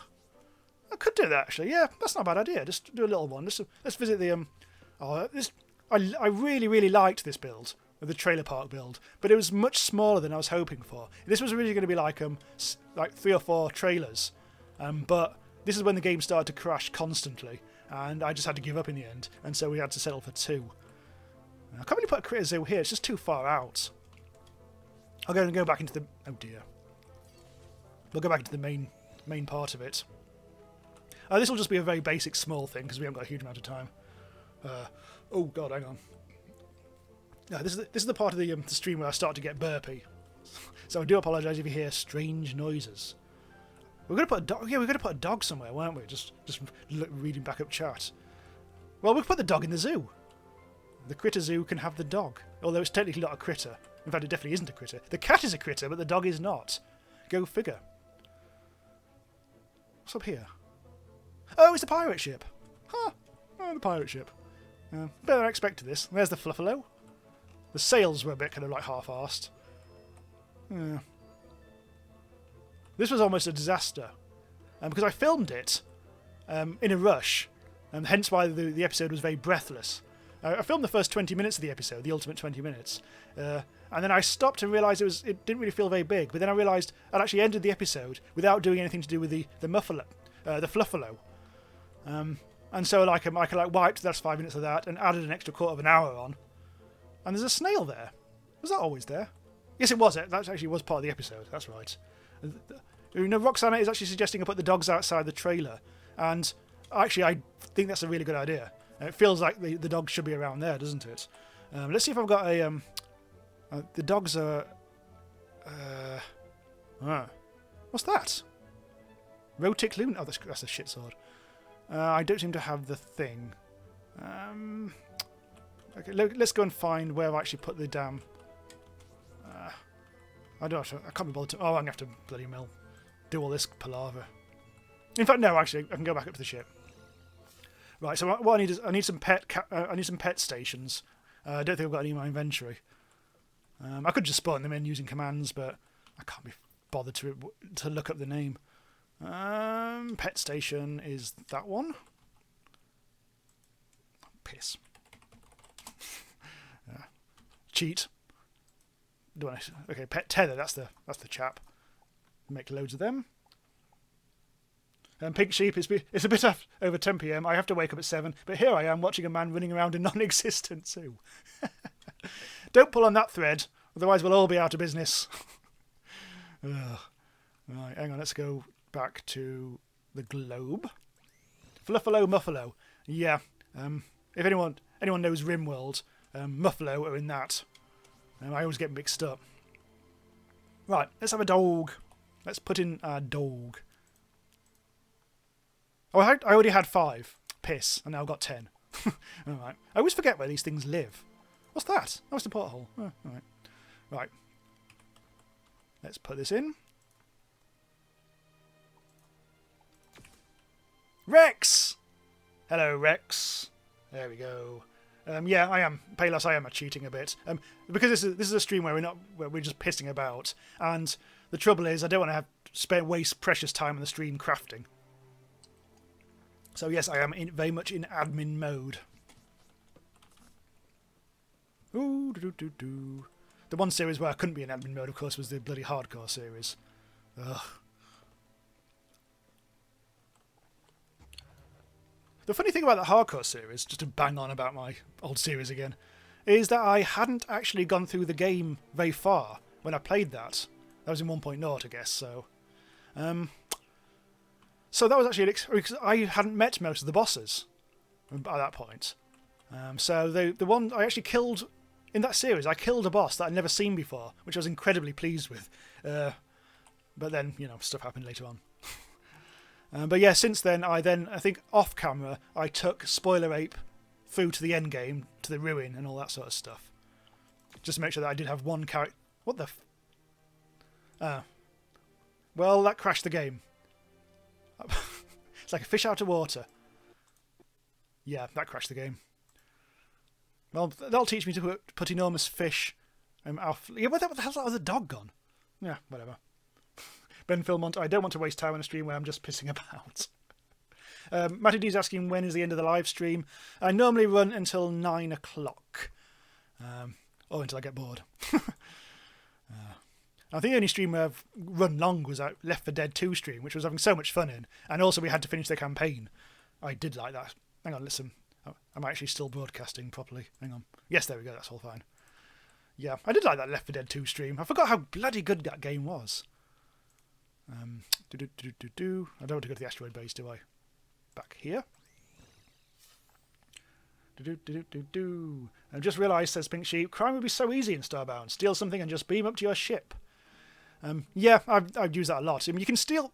I could do that actually. Yeah, that's not a bad idea. Just do a little one. Let's visit the I really liked this build. The trailer park build, but it was much smaller than I was hoping for. This was really going to be like 3 or 4 trailers, but this is when the game started to crash constantly, and I just had to give up in the end, and so we had to settle for 2. I can't really put a critter zoo here; it's just too far out. I'll go back into the... Oh dear. We'll go back into the main part of it. This will just be a very basic small thing because we haven't got a huge amount of time. Oh god, hang on. No, this is the part of the stream where I start to get burpy, so I do apologise if you hear strange noises. We're going to put a dog. Yeah, we're going to put a dog somewhere, weren't we? Just reading back up chat. Well, we'll put the dog in the zoo. The critter zoo can have the dog, although it's technically not a critter. In fact, it definitely isn't a critter. The cat is a critter, but the dog is not. Go figure. What's up here? Oh, it's the pirate ship. Huh. Oh, the pirate ship. Better than I expected this. There's the Fluffalo. The sails were a bit kind of like half-arsed. Yeah. This was almost a disaster. Because I filmed it, in a rush, and hence why the episode was very breathless. I filmed the first 20 minutes of the episode, the ultimate 20 minutes, and then I stopped and realised it didn't really feel very big. But then I realised I'd actually ended the episode without doing anything to do with the fluffalo. And so I could wiped the last 5 minutes of that and added an extra quarter of an hour on. And there's a snail there. Was that always there? Yes, it was. That actually was part of the episode. That's right. You know, Roxana is actually suggesting I put the dogs outside the trailer, and actually I think that's a really good idea. It feels like the dogs should be around there, doesn't it? Let's see if I've got a... the dogs are... what's that? Rotic Loon? Oh, that's a shit sword. I don't seem to have the thing. Okay, let's go and find where I actually put the damn... I can't be bothered to... Oh, I'm going to have to bloody mill do all this palaver. In fact, no, actually, I can go back up to the ship. Right, so what I need is I need some pet stations. I don't think I've got any in my inventory. I could just spawn them in using commands, but I can't be bothered to look up the name. Pet station is that one. Piss. Cheat. Okay, pet tether. That's the chap. Make loads of them. Pink sheep, it's a bit over 10 PM. I have to wake up at 7, but here I am watching a man running around a non-existent zoo. Don't pull on that thread, otherwise we'll all be out of business. Right, hang on, let's go back to the globe. Fluffalo, Muffalo. Yeah, if anyone knows Rimworld, Muffalo are in that. I always get mixed up. Right, let's have a dog. Let's put in our dog. Oh, I already had 5. Piss. And now I've got 10. Alright. I always forget where these things live. What's that? Oh, it's a porthole. Oh, alright. Right. Let's put this in. Rex! Hello, Rex. There we go. Yeah, I am. Payless, I am cheating a bit. Because this is a stream where we're just pissing about. And the trouble is, I don't want to waste precious time on the stream crafting. So yes, I am very much in admin mode. Ooh, do. The one series where I couldn't be in admin mode, of course, was the bloody hardcore series. Ugh. The funny thing about the hardcore series, just to bang on about my old series again, is that I hadn't actually gone through the game very far when I played that. That was in 1.0, I guess, so... So that was actually because I hadn't met most of the bosses by that point. So the one I actually killed in that series, I killed a boss that I'd never seen before, which I was incredibly pleased with. But then, you know, stuff happened later on. But yeah, since then, I think off camera, I took Spoiler Ape through to the end game, to the ruin and all that sort of stuff. Just to make sure that I did have one character. What the well, that crashed the game. It's like a fish out of water. Yeah, that crashed the game. Well, that'll teach me to put enormous fish. Yeah, what the hell's that other dog gone? Yeah, whatever. Ben Philmont, I don't want to waste time on a stream where I'm just pissing about. Matty D's asking when is the end of the live stream. I normally run until 9 o'clock. Or until I get bored. I think the only stream I've run long was that Left 4 Dead 2 stream, which was having so much fun in. And also we had to finish the campaign. I did like that. Hang on, listen. I'm actually still broadcasting properly. Hang on. Yes, there we go. That's all fine. Yeah, I did like that Left 4 Dead 2 stream. I forgot how bloody good that game was. I don't want to go to the asteroid base, do I? Back here. I've just realised, says Pink Sheep, crime would be so easy in Starbound. Steal something and just beam up to your ship. Yeah, I've used that a lot. I mean, you can steal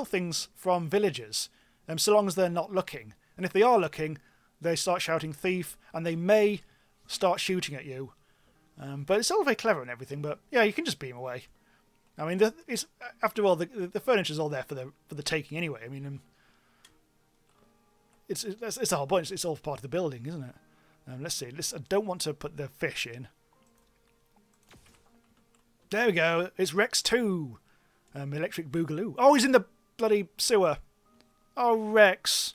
things from villagers, so long as they're not looking. And if they are looking, they start shouting thief, and they may start shooting at you. But it's all very clever and everything. But yeah, you can just beam away. I mean, after all, the furniture's all there for the taking anyway. I mean, it's the whole point. It's all part of the building, isn't it? Let's see. I don't want to put the fish in. There we go. It's Rex 2. Electric Boogaloo. Oh, he's in the bloody sewer. Oh, Rex.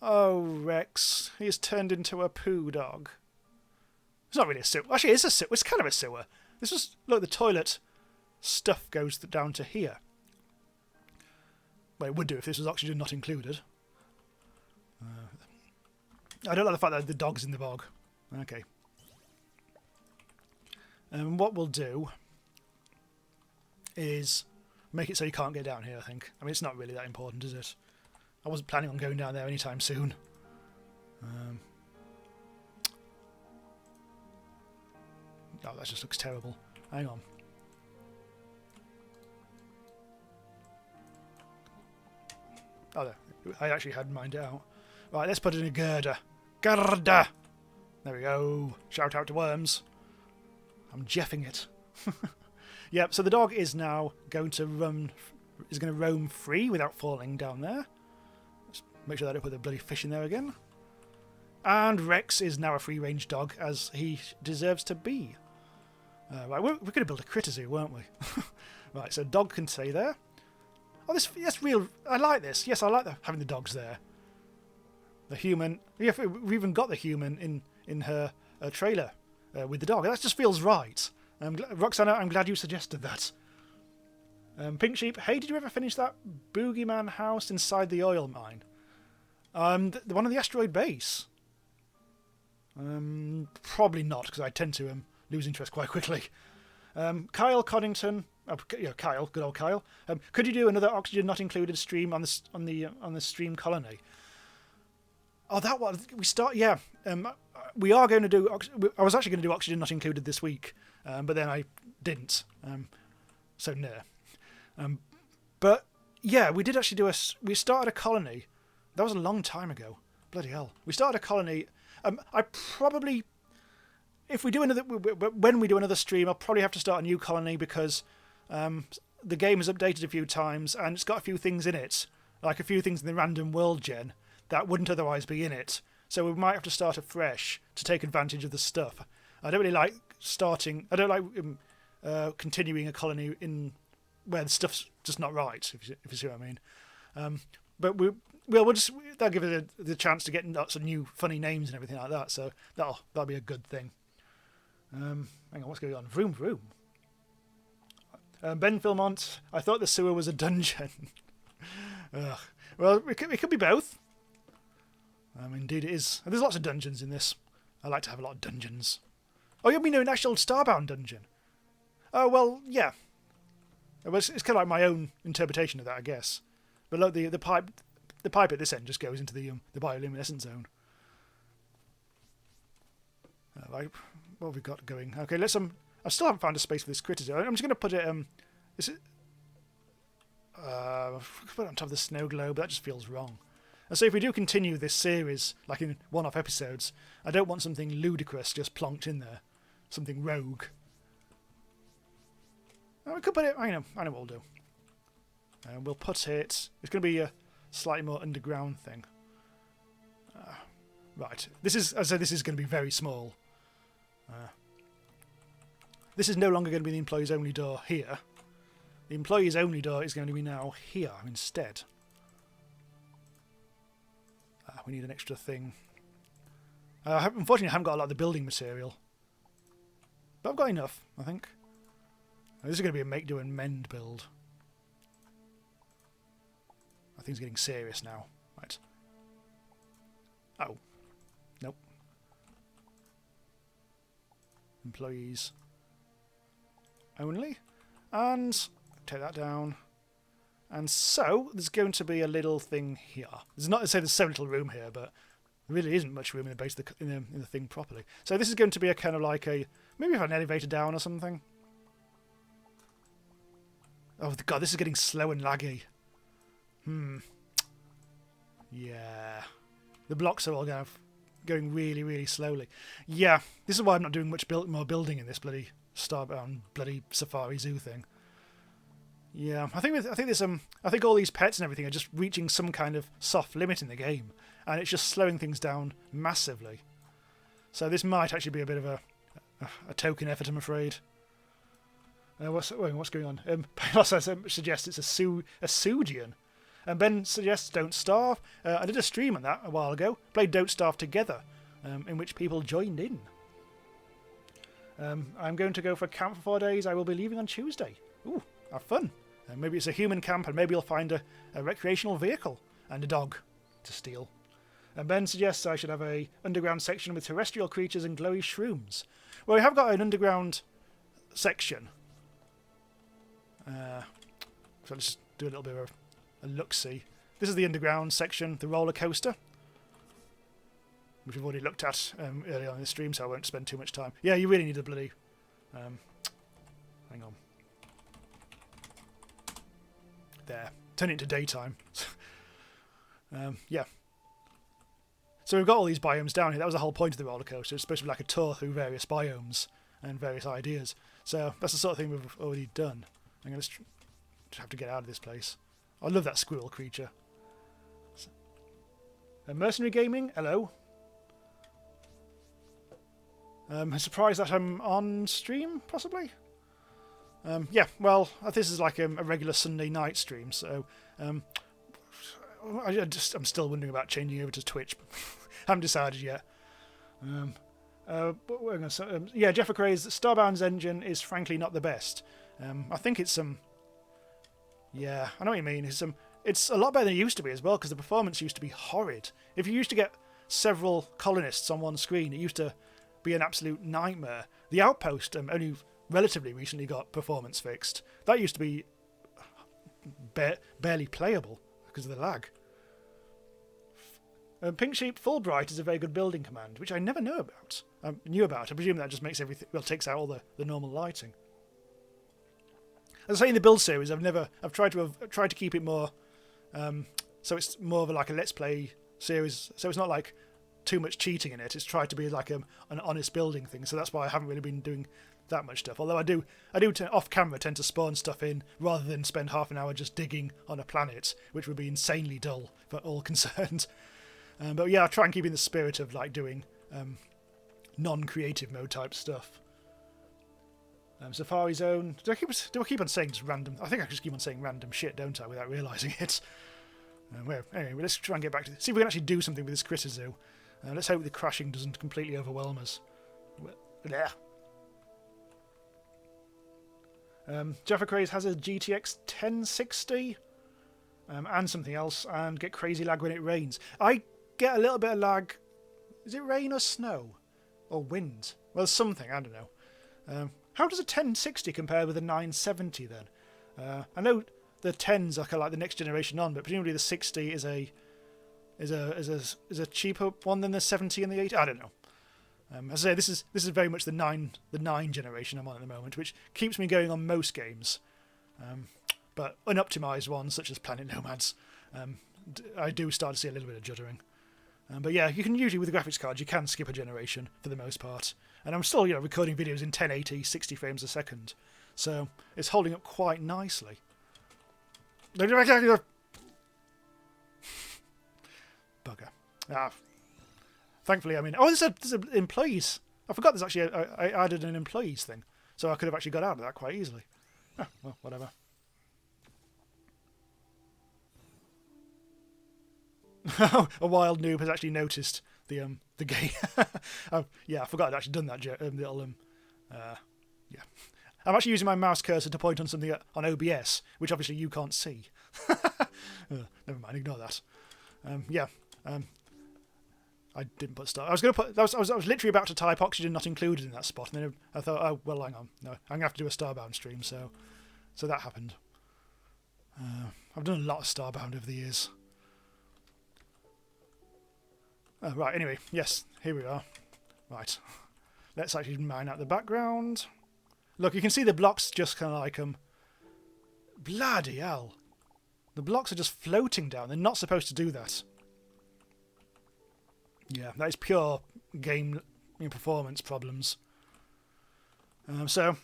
Oh, Rex. He has turned into a poo dog. It's not really a sewer. Actually, it's a sewer. It's kind of a sewer. This is, look, the toilet stuff goes down to here. Well, it would do if this was oxygen not included. I don't like the fact that the dog's in the bog. Okay. What we'll do is make it so you can't get down here, I think. I mean, it's not really that important, is it? I wasn't planning on going down there anytime soon. Oh, that just looks terrible. Hang on. Oh, there. I actually had mined it out. Right, let's put it in a girder. Girder! There we go. Shout out to Worms. I'm jeffing it. Yep, so the dog is now going to roam free without falling down there. Let's make sure I don't put the bloody fish in there again. And Rex is now a free-range dog, as he deserves to be. Right, we're going to build a critter zoo, weren't we? Right, so dog can stay there. Oh, that's real. I like this. Yes, I like having the dogs there. The human. We've even got the human in her trailer with the dog. That just feels right. Roxana, I'm glad you suggested that. Pink Sheep, hey, did you ever finish that boogeyman house inside the oil mine? The one on the asteroid base? Probably not, because I tend to lose interest quite quickly. Kyle Coddington, Kyle, good old Kyle. Could you do another oxygen not included stream on the stream colony? Oh, that one we start. Yeah, we are going to do. I was actually going to do oxygen not included this week, but then I didn't. So no. But yeah, we did actually do we started a colony. That was a long time ago. Bloody hell. We started a colony. I probably, if we do when we do another stream, I'll probably have to start a new colony because the game has updated a few times and it's got a few things in it, like a few things in the random world gen that wouldn't otherwise be in it. So we might have to start afresh to take advantage of the stuff. I don't really like starting. I don't like continuing a colony in where the stuff's just not right. If you see what I mean. But that'll give it the chance to get lots of new funny names and everything like that. So that'll be a good thing. Hang on, what's going on? Vroom vroom. Ben Philmont, I thought the sewer was a dungeon. Well, it could be both. Indeed it is. And there's lots of dungeons in this. I like to have a lot of dungeons. Oh, you mean an actual Starbound dungeon? Oh, well, yeah. It's kind of like my own interpretation of that, I guess. But look, the pipe at this end just goes into the bioluminescent zone. Right, what have we got going? Okay, let's I still haven't found a space for this critter. I'm just going to put it. Is it? Put it on top of the snow globe. That just feels wrong. And so if we do continue this series, like in one-off episodes, I don't want something ludicrous just plonked in there, something rogue. We could put it. I know what we'll do. We'll put it. It's going to be a slightly more underground thing. Right. This is going to be very small. This is no longer going to be the employees only door here. The employees only door is going to be now here instead. We need an extra thing. Unfortunately, I haven't got a lot of the building material. But I've got enough, I think. This is going to be a make, do and mend build. I think it's getting serious now. Right. Oh. Nope. Employees only. And take that down. And so there's going to be a little thing here. There's not to say there's so little room here, but there really isn't much room in the base of in the thing properly. So this is going to be a kind of like maybe an elevator down or something. Oh god, this is getting slow and laggy. Yeah. The blocks are all going really, really slowly. Yeah, this is why I'm not doing much more building in this bloody Starbound bloody Safari Zoo thing. Yeah, I think all these pets and everything are just reaching some kind of soft limit in the game, and it's just slowing things down massively. So this might actually be a bit of a token effort, I'm afraid. What's going on? Palos suggests it's a Sugian. And Ben suggests Don't Starve. I did a stream on that a while ago. Played Don't Starve together, in which people joined in. I'm going to go for a camp for 4 days. I will be leaving on Tuesday. Ooh, have fun. Maybe it's a human camp, and maybe you'll find a recreational vehicle and a dog to steal. And Ben suggests I should have a underground section with terrestrial creatures and glowy shrooms. Well, we have got an underground section. So let's just do a little bit of a look-see. This is the underground section, the roller coaster, which we've already looked at earlier on in the stream, so I won't spend too much time. Yeah, you really need a bloody... hang on. There. Turn it into daytime. Yeah. So we've got all these biomes down here. That was the whole point of the roller coaster. It's supposed to be like a tour through various biomes and various ideas. So that's the sort of thing we've already done. I'm going to have to get out of this place. I love that squirrel creature. Mercenary Gaming, hello. I'm surprised that I'm on stream, possibly? Yeah, well, this is like a regular Sunday night stream, so I'm still wondering about changing over to Twitch. Haven't decided yet. But we're gonna say, yeah, Jeff O'Cray's Starbound's engine is frankly not the best. I think it's yeah, I know what you mean. It's a lot better than it used to be as well, because the performance used to be horrid. If you used to get several colonists on one screen, it used to be an absolute nightmare. The Outpost only relatively recently got performance fixed. That used to be barely playable because of the lag. Pink Sheep Fulbright is a very good building command, which I never knew about. I presume that just makes everything, well, takes out all the normal lighting. As I say, in the build series, I've tried to keep it more, so it's more of like a let's play series. So it's not like too much cheating in it. It's tried to be like an honest building thing. So that's why I haven't really been doing that much stuff. Although I do off camera tend to spawn stuff in rather than spend half an hour just digging on a planet, which would be insanely dull for all concerned. But yeah, I try and keep in the spirit of like doing non-creative mode type stuff. Safari Zone. Do I keep on saying just random? I think I just keep on saying random shit, don't I, without realising it. Well, anyway, let's try and get back to see if we can actually do something with this critter zoo. Let's hope the crashing doesn't completely overwhelm us. Yeah. Jaffa Craze has a GTX 1060 and something else, and get crazy lag when it rains. I get a little bit of lag. Is it rain or snow? Or wind? Well, something, I don't know. How does a 1060 compare with a 970 then? I know the 10s are kind of like the next generation on, but presumably the 60 is a cheaper one than the 70 and the 80. I don't know. As I say, this is very much the 9 generation I'm on at the moment, which keeps me going on most games. But unoptimized ones such as Planet Nomads, I do start to see a little bit of juddering. But yeah, you can usually with the graphics cards you can skip a generation for the most part, and I'm still recording videos in 1080, 60 frames a second, so it's holding up quite nicely. Bugger. Thankfully, I mean, there's a employees. I forgot there's actually I added an employees thing, so I could have actually got out of that quite easily. Well, whatever. A wild noob has actually noticed the game. Oh, yeah, I forgot I'd actually done that little yeah. I'm actually using my mouse cursor to point on something on OBS, which obviously you can't see. Never mind, ignore that. Yeah. I didn't put start. I was going to put. I was literally about to type oxygen not included in that spot, and then I thought, oh well, hang on, no, I'm gonna have to do a Starbound stream. So that happened. I've done a lot of Starbound over the years. Oh, right, anyway, yes, here we are. Right, let's actually mine out the background. Look, you can see the blocks just kind of like bloody hell. The blocks are just floating down. They're not supposed to do that. Yeah, that is pure game performance problems. So,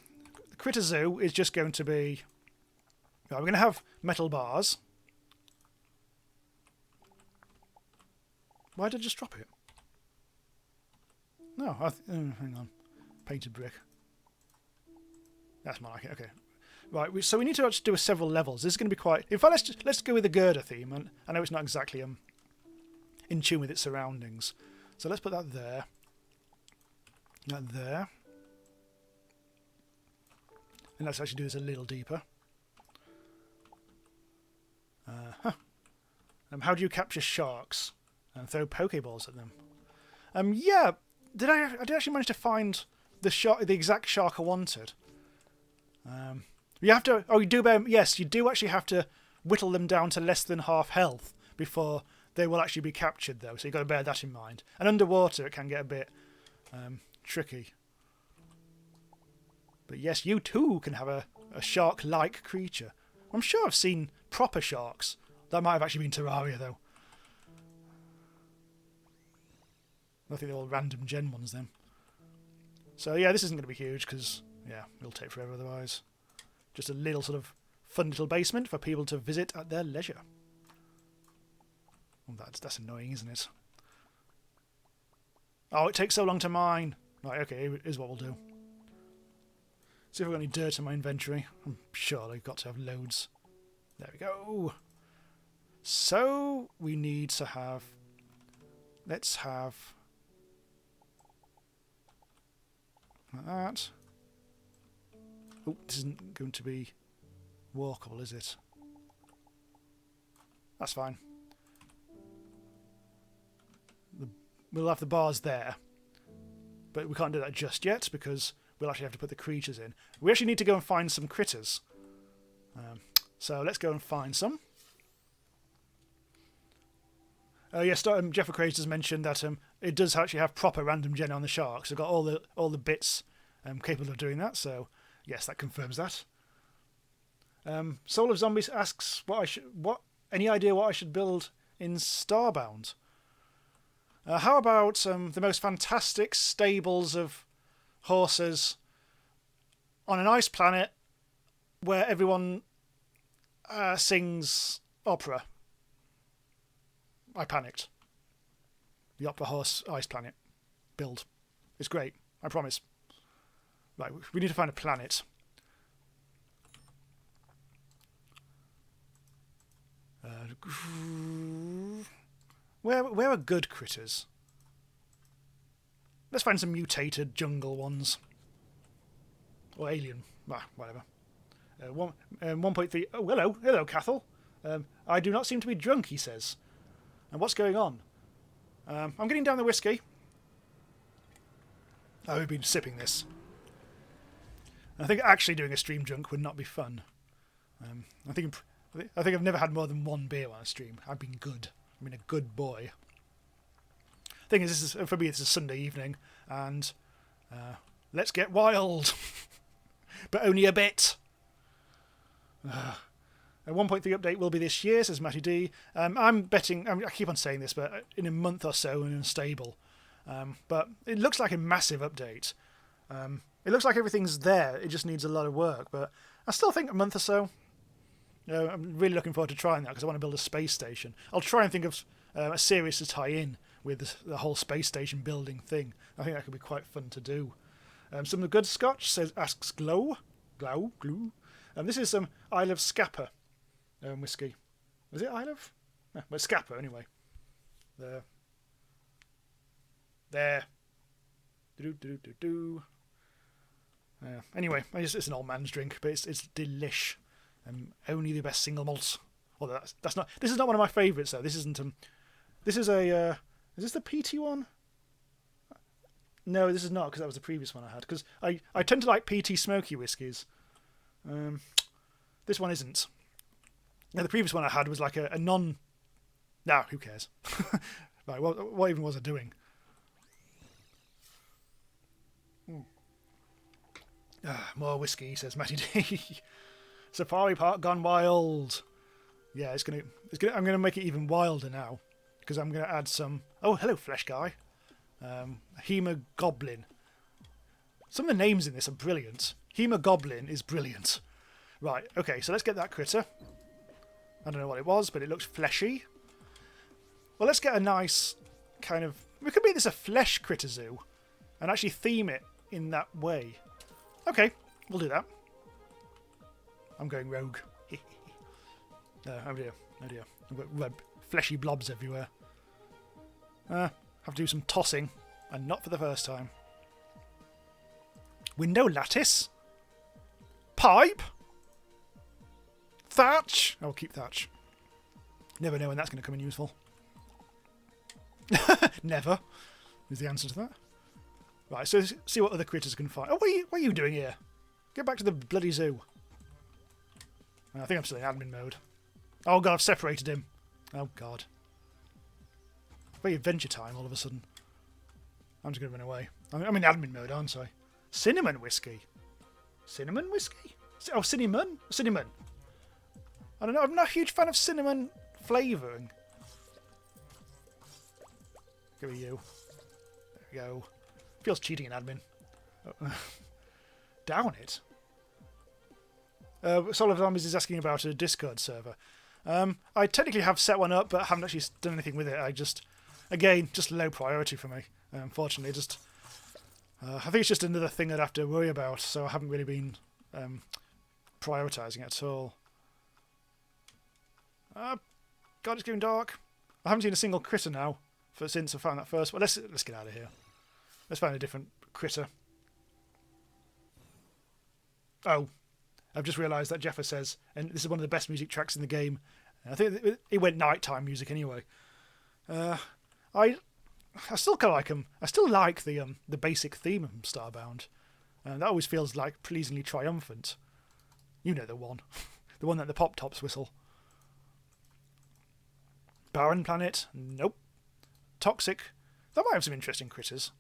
the Critter Zoo is just going to be... Right, we're going to have metal bars. Why did I just drop it? No, hang on. Painted brick. That's more like it, okay. Right, so we need to actually do several levels. This is going to be quite... In fact, let's go with the girder theme. And I know it's not exactly in tune with its surroundings. So let's put that there. That there. And let's actually do this a little deeper. How do you capture sharks and throw Pokeballs at them? Yeah, I did actually manage to find the exact shark I wanted. You have to. Oh, you do. Yes, you do actually have to whittle them down to less than half health before they will actually be captured, though. So you've got to bear that in mind. And underwater, it can get a bit tricky. But yes, you too can have a shark-like creature. I'm sure I've seen proper sharks. That might have actually been Terraria, though. I think they're all random gen ones, then. So, yeah, this isn't going to be huge, because, yeah, it'll take forever otherwise. Just a little sort of fun little basement for people to visit at their leisure. Oh, that's annoying, isn't it? Oh, it takes so long to mine. Right, okay, here's what we'll do. See if I've got any dirt in my inventory. I'm sure I've got to have loads. There we go. So, we need to have... Let's have... like that. Oh, this isn't going to be walkable, is it? That's fine. We'll have the bars there. But we can't do that just yet because we'll actually have to put the creatures in. We actually need to go and find some critters. So let's go and find some. Yes, Jeff Creators mentioned that it does actually have proper random gen on the sharks. It's got all the bits capable of doing that. So yes, that confirms that. Soul of Zombies asks any idea what I should build in Starbound? How about the most fantastic stables of horses on an ice planet where everyone sings opera? I panicked. The Opera Horse Ice Planet build. It's great, I promise. Right, we need to find a planet. Where are good critters? Let's find some mutated jungle ones. Or alien. Whatever. 1.3... Oh, hello. Hello, Cathal. I do not seem to be drunk, he says. And what's going on? I'm getting down the whiskey. Oh, we've been sipping this. I think actually doing a stream drunk would not be fun. I think I've never had more than one beer on a stream. I've been good. I've been a good boy. Thing is, for me, it's a Sunday evening, and let's get wild. But only a bit. A 1.3 update will be this year, says Matty D. I'm betting, I keep on saying this, but in a month or so and unstable. But it looks like a massive update. It looks like everything's there. It just needs a lot of work. But I still think a month or so. I'm really looking forward to trying that because I want to build a space station. I'll try and think of a series to tie in with the whole space station building thing. I think that could be quite fun to do. Some of the good Scotch asks Glue. This is some Isle of Scapa whiskey. Is it Isle of? No, well, Scapa anyway. There. Anyway, it's an old man's drink, but it's delish. Only the best single malts. Although that's not. This is not one of my favourites though. This isn't. This is a. Is this the PT one? No, this is not because that was the previous one I had. Because I tend to like PT smoky whiskies. This one isn't. Now the previous one I had was like a non. Nah, who cares? Right, what even was I doing? More whiskey, says Matty D. Safari Park gone wild. Yeah, I'm gonna make it even wilder now because I'm gonna add some. Oh, hello, flesh guy. Hemogoblin. Some of the names in this are brilliant. Hemogoblin is brilliant. Right, okay, so let's get that critter. I don't know what it was, but it looks fleshy. Well, let's get a nice kind of. We could make this a flesh critter zoo and actually theme it in that way. Okay, we'll do that. I'm going rogue. Oh dear, oh dear. I've got red, fleshy blobs everywhere. Have to do some tossing, and not for the first time. Window lattice? Pipe? Thatch? I'll keep thatch. Never know when that's going to come in useful. Never is the answer to that. Right, so see what other critters can find. Oh, what are you doing here? Get back to the bloody zoo. I think I'm still in admin mode. Oh god, I've separated him. Oh god. Very adventure time all of a sudden. I'm just going to run away. I'm in admin mode, aren't I? Cinnamon whiskey. Cinnamon whiskey? Oh, cinnamon? Cinnamon. I don't know, I'm not a huge fan of cinnamon flavouring. Give me you. There we go. Feels cheating in admin. Oh. Down it. Solid Armies is asking about a Discord server. I technically have set one up, but haven't actually done anything with it. Again, just low priority for me. Unfortunately, I think it's just another thing I'd have to worry about, so I haven't really been prioritising it at all. God, it's getting dark. I haven't seen a single critter now since I found that first one. Let's get out of here. Let's find a different critter. Oh, I've just realised that Jeffer says, and this is one of the best music tracks in the game. I think it went nighttime music anyway. I still kind of like them. I still like the basic theme of Starbound. That always feels like pleasingly triumphant. You know the one, the one that the pop tops whistle. Barren planet? Nope. Toxic? That might have some interesting critters.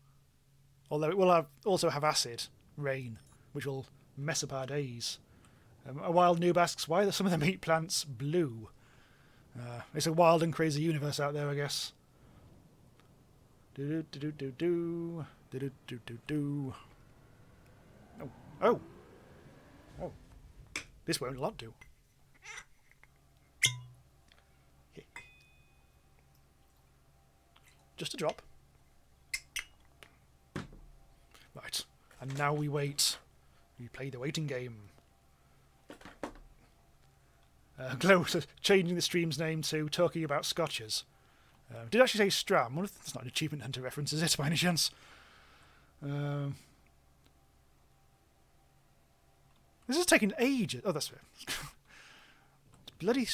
Although it will also have acid, rain, which will mess up our days. A wild noob asks, why are some of the meat plants blue? It's a wild and crazy universe out there, I guess. Do-do-do-do-do. Do-do-do-do-do. Oh. Oh. Oh. This won't a lot do. Just a drop. Right. And now we wait. We play the waiting game. Glow changing the stream's name to talking about scotches. Did I actually say Stram? I wonder if that's not an Achievement Hunter reference, is it, by any chance? This is taking ages. Oh, that's fair. bloody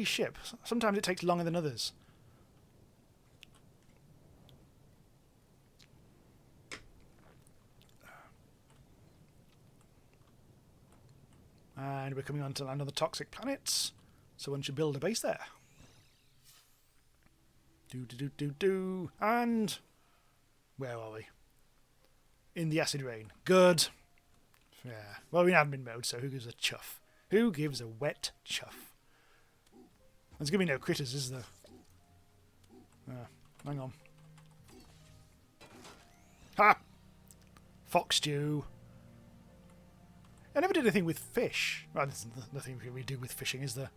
ship. Sometimes it takes longer than others. And we're coming on to another toxic planet, so one should build a base there. Do. And where are we? In the acid rain. Good. Yeah. Well, we're in admin mode, so who gives a chuff? Who gives a wet chuff? There's going to be no critters, is there? Hang on. Ha! Fox stew. I never did anything with fish. Well, there's nothing we do with fishing, is there?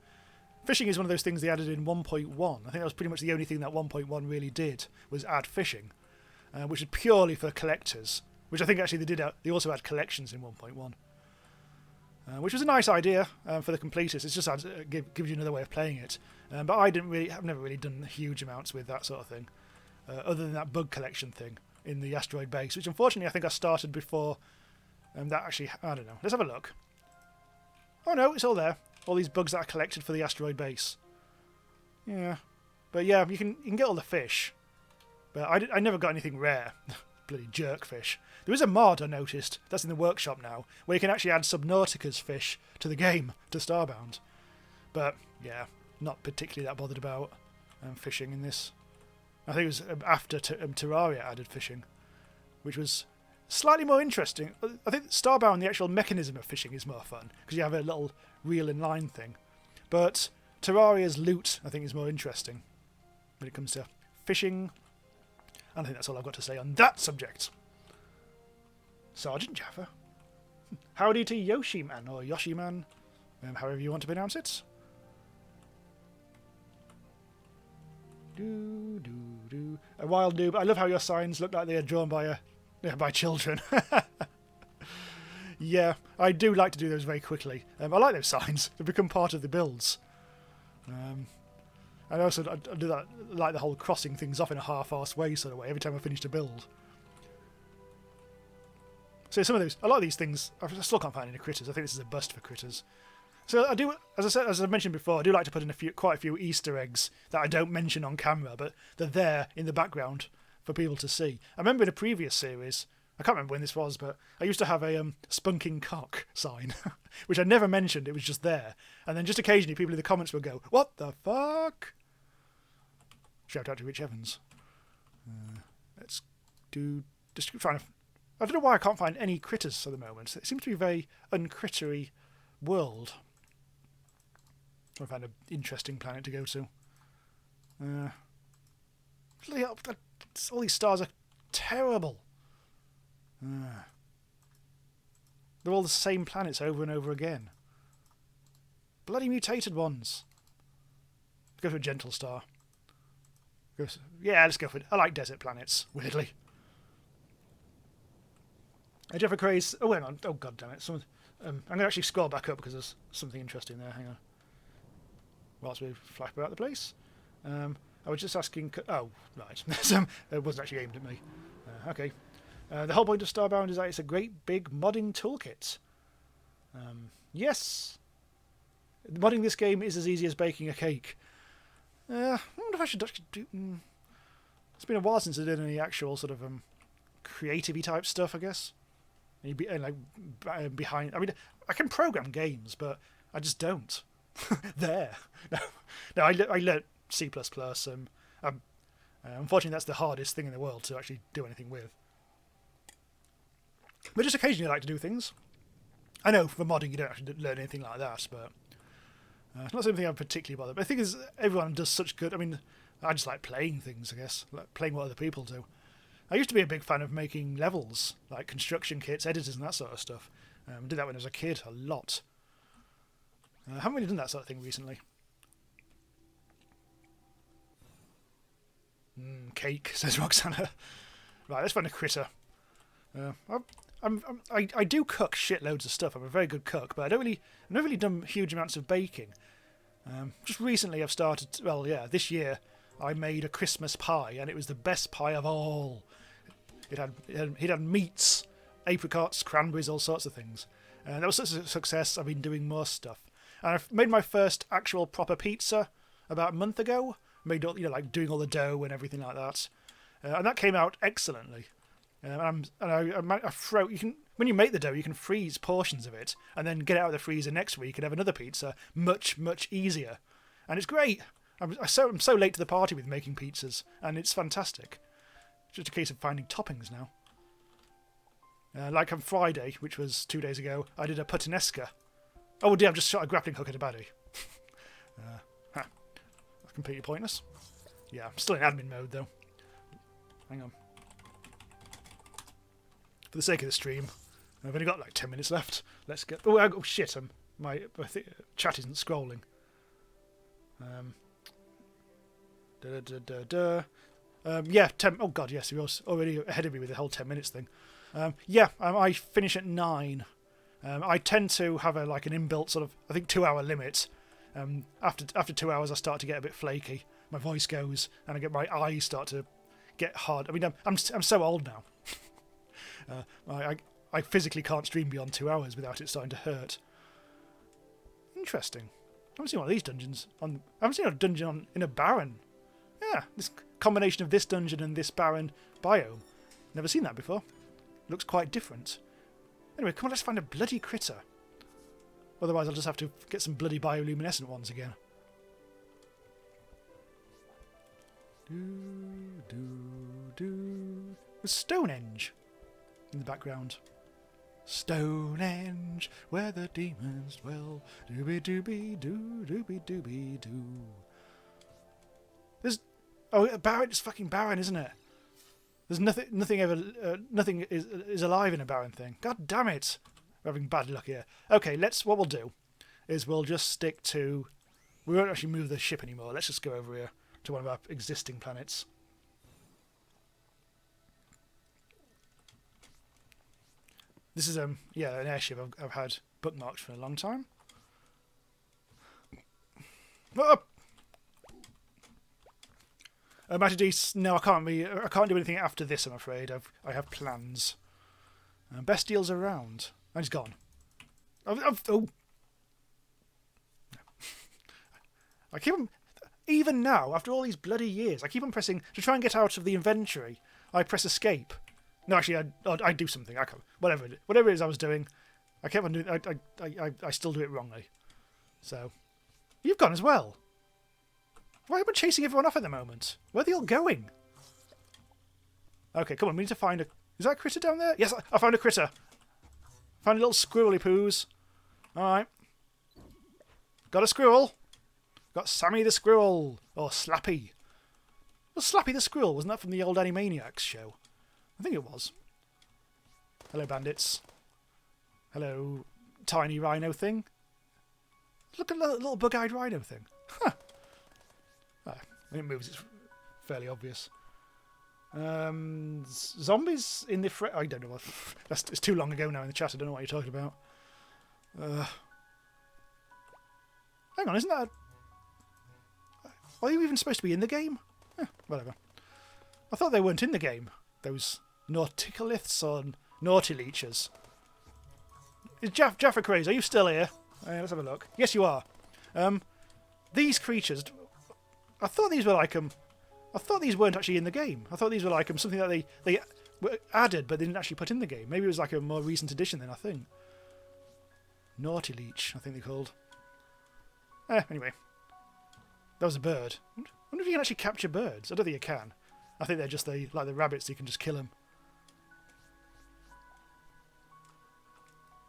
Fishing is one of those things they added in 1.1. I think that was pretty much the only thing that 1.1 really did, was add fishing, which is purely for collectors, which I think actually they also had collections in 1.1, which was a nice idea for the completists. It's just gives you another way of playing it. But I've never really done huge amounts with that sort of thing, other than that bug collection thing in the asteroid base, which unfortunately I think I started before. That actually, I don't know. Let's have a look. Oh no, it's all there. All these bugs that I collected for the asteroid base. Yeah, but yeah, you can get all the fish, but I never got anything rare. Bloody jerkfish. There is a mod I noticed that's in the workshop now, where you can actually add Subnautica's fish to the game, to Starbound. But yeah, not particularly that bothered about fishing in this. I think it was after Terraria added fishing, which was slightly more interesting. I think Starbound, the actual mechanism of fishing is more fun, because you have a little reel and line thing. But Terraria's loot, I think, is more interesting when it comes to fishing. And I think that's all I've got to say on that subject. Sergeant Jaffa. Howdy to Yoshi-man, or Yoshi-man, however you want to pronounce it. Do. A wild noob. I love how your signs look like they are drawn by children. Yeah, I do like to do those very quickly. I like those signs. They become part of the builds. And also I do that, like the whole crossing things off in a half-assed way sort of way every time I finish a build. So a lot of these things, I still can't find any critters. I think this is a bust for critters. So I do, as I mentioned before, I do like to put in quite a few Easter eggs that I don't mention on camera, but they're there in the background for people to see. I remember in a previous series, I can't remember when this was, but I used to have a spunking cock sign, which I never mentioned. It was just there, and then just occasionally people in the comments would go, "What the fuck?" Shout out to Rich Evans. Let's do just trying to. I don't know why I can't find any critters at the moment. It seems to be a very uncrittery world. I found an interesting planet to go to. All these stars are terrible. They're all the same planets over and over again. Bloody mutated ones. Let's go for a gentle star. Yeah, let's go for it. I like desert planets, weirdly. I do have a craze. Oh, hang on. Oh, god damn it. I'm going to actually scroll back up because there's something interesting there. Hang on. Whilst we flash about the place. I was just asking... Oh, right. It wasn't actually aimed at me. Okay. The whole point of Starbound is that it's a great big modding toolkit. Yes. Modding this game is as easy as baking a cake. I wonder if I should actually do... It's been a while since I did any actual sort of creative-y type stuff, I guess. Behind... I mean, I can program games, but I just don't. There. No, I learnt C++. Unfortunately, that's the hardest thing in the world to actually do anything with. But just occasionally I like to do things. I know for modding you don't actually learn anything like that, but it's not something I'm particularly bothered. But the thing is, everyone does such good... I mean, I just like playing things, I guess. Like playing what other people do. I used to be a big fan of making levels, like construction kits, editors and that sort of stuff. I did that when I was a kid, a lot. I haven't really done that sort of thing recently. Cake, says Roxana. Right, let's find a critter. I do cook shitloads of stuff. I'm a very good cook, but I've not really done huge amounts of baking. Just recently I've started... Well, yeah, this year I made a Christmas pie, and it was the best pie of all. It had meats, apricots, cranberries, all sorts of things. And that was such a success, I've been doing more stuff. And I've made my first actual proper pizza about a month ago. Made all, like doing all the dough and everything like that. And that came out excellently. When you make the dough, you can freeze portions of it and then get it out of the freezer next week and have another pizza much, much easier. And it's great. I'm so late to the party with making pizzas, and it's fantastic. It's just a case of finding toppings now. Like on Friday, which was 2 days ago, I did a puttanesca. Oh dear, I've just shot a grappling hook at a baddie. That's completely pointless. Yeah, I'm still in admin mode though. Hang on. For the sake of the stream, I've only got like 10 minutes left. Let's get... Oh shit, my chat isn't scrolling. Yeah, 10... Oh god, yes, you're already ahead of me with the whole 10 minutes thing. I finish at 9. I tend to have an inbuilt sort of, I think, 2-hour limit. After 2 hours, I start to get a bit flaky. My voice goes, and my eyes start to get hard. I mean, I'm so old now. I physically can't stream beyond 2 hours without it starting to hurt. Interesting. I haven't seen one of these dungeons. I haven't seen a dungeon in a barren. Yeah, this combination of this dungeon and this barren biome. Never seen that before. Looks quite different. Anyway, come on, let's find a bloody critter. Otherwise, I'll just have to get some bloody bioluminescent ones again. There's Stonehenge in the background. Stonehenge, where the demons dwell. Dooby dooby doo, dooby dooby doo. There's... Oh, barren. It's fucking barren, isn't it? There's nothing is alive in a barren thing. God damn it! We're having bad luck here. Okay, what we'll do is we'll just stick to... We won't actually move the ship anymore. Let's just go over here to one of our existing planets. This is yeah, an airship I've had bookmarked for a long time. Oh! No, I can't do anything after this. I'm afraid I have plans. Best deals around. And he's gone. Oh. I keep on, even now, after all these bloody years, I keep on pressing to try and get out of the inventory. I press escape. No, actually, I do something. I can't, whatever it is I was doing, I kept on doing. I still do it wrongly. So, you've gone as well. Why am I chasing everyone off at the moment? Where are they all going? Okay, come on. We need to find a. Is that a critter down there? Yes, I found a critter. Found a little squirrely poos. All right. Got a squirrel. Got Sammy the Squirrel. Or Slappy. Was Slappy the Squirrel? Wasn't that from the old Animaniacs show? I think it was. Hello, bandits. Hello, tiny rhino thing. Look at that little bug-eyed rhino thing. Huh. When it moves, it's fairly obvious. Zombies in the... I don't know what... It's too long ago now in the chat. I don't know what you're talking about. Hang on, isn't that... Are you even supposed to be in the game? Whatever. I thought they weren't in the game. Those Nauticaliths or Naughty Leeches. Is Jaffa Craze, are you still here? Let's have a look. Yes, you are. These creatures... I thought these were like... I thought these weren't actually in the game. I thought these were like something that they added, but they didn't actually put in the game. Maybe it was like a more recent addition then, I think. Naughty Leech, I think they're called. Anyway. That was a bird. I wonder if you can actually capture birds. I don't think you can. I think they're just like the rabbits, you can just kill them.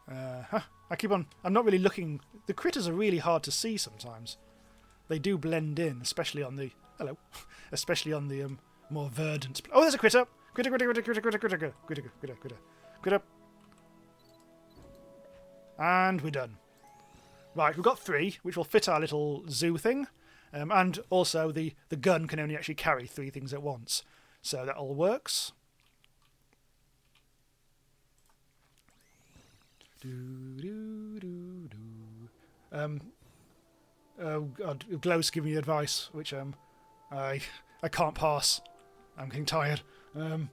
I keep on... I'm not really looking... The critters are really hard to see sometimes. They do blend in, especially on the... Hello. Especially on the more verdant... Oh, there's a critter! Critter. And we're done. Right, we've got 3, which will fit our little zoo thing. And also the gun can only actually carry 3 things at once. So that all works. Oh God, Glow's giving me advice, which I can't pass. I'm getting tired. Oh,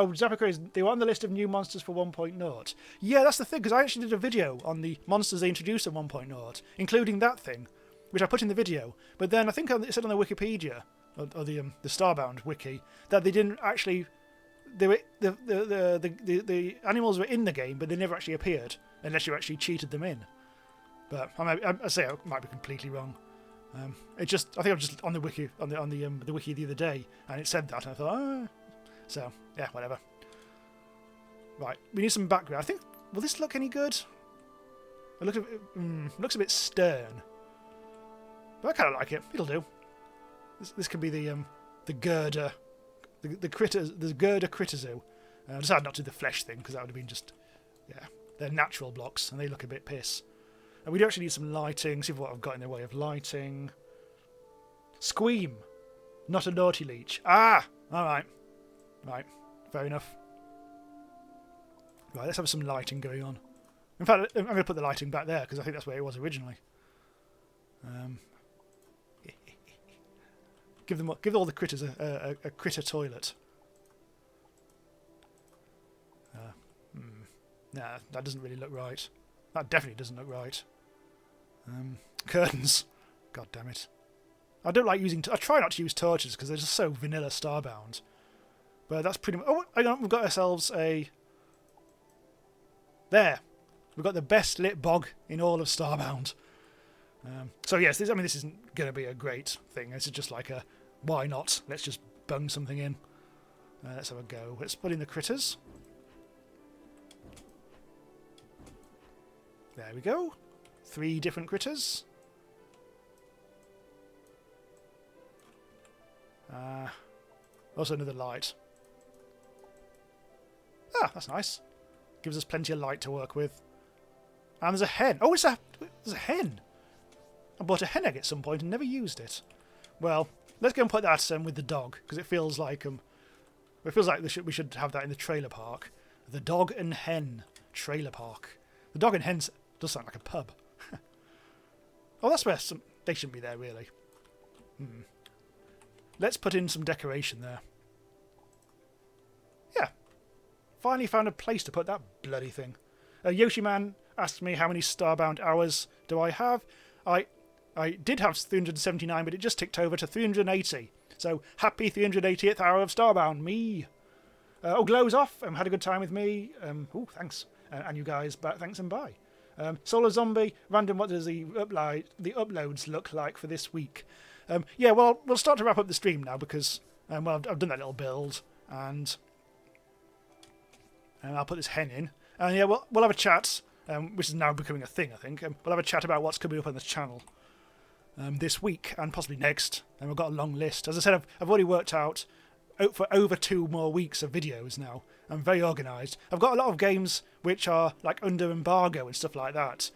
Zappa, they were on the list of new monsters for 1.0. Yeah, that's the thing, because I actually did a video on the monsters they introduced at 1.0, including that thing, which I put in the video. But then I think it said on the Wikipedia, or the Starbound wiki, that they didn't actually... They were, the animals were in the game, but they never actually appeared, unless you actually cheated them in. But I say I might be completely wrong. I think I was just on the wiki on the wiki the other day, and it said that, and I thought, oh. So yeah, whatever. Right, we need some background. I think, will this look any good? It looks a bit stern, but I kind of like it. It'll do. This could be the girder, the critters, the girder critter zoo. I decided not to do the flesh thing because that would have been just, yeah, they're natural blocks and they look a bit piss. And we do actually need some lighting. See what I've got in the way of lighting. Squeam, not a naughty leech. Ah, all right. Right, fair enough. Right, let's have some lighting going on. In fact, I'm going to put the lighting back there because I think that's where it was originally. Give all the critters a critter toilet. Nah, that doesn't really look right. That definitely doesn't look right. Curtains. God damn it. I don't like using... I try not to use torches because they're just so vanilla Starbound. But that's pretty much... Oh, hang on, we've got ourselves a... There. We've got the best lit bog in all of Starbound. So yes, this isn't going to be a great thing. This is just like a... Why not? Let's just bung something in. Let's have a go. Let's put in the critters. There we go. 3 different critters. Also another light. Ah, that's nice. Gives us plenty of light to work with. And there's a hen. Oh, there's a hen. I bought a hen egg at some point and never used it. Well, let's go and put that with the dog because it feels like we should have that in the trailer park. The Dog and Hen Trailer Park. The Dog and Hen does sound like a pub. Oh, that's where they shouldn't be there, really. Let's put in some decoration there. Yeah. Finally found a place to put that bloody thing. Yoshiman asked me how many Starbound hours do I have. I did have 379, but it just ticked over to 380. So, happy 380th hour of Starbound, me. Glow's off. Had a good time with me. Thanks. And you guys, thanks and bye. Solar Zombie, random, what does the uploads look like for this week? Yeah, well, we'll start to wrap up the stream now because, I've done that little build, and I'll put this hen in. And yeah, we'll have a chat, which is now becoming a thing, I think. We'll have a chat about what's coming up on this channel this week and possibly next. And we've got a long list. As I said, I've already worked out for over 2 more weeks of videos now. I'm very organised. I've got a lot of games which are like under embargo and stuff like that.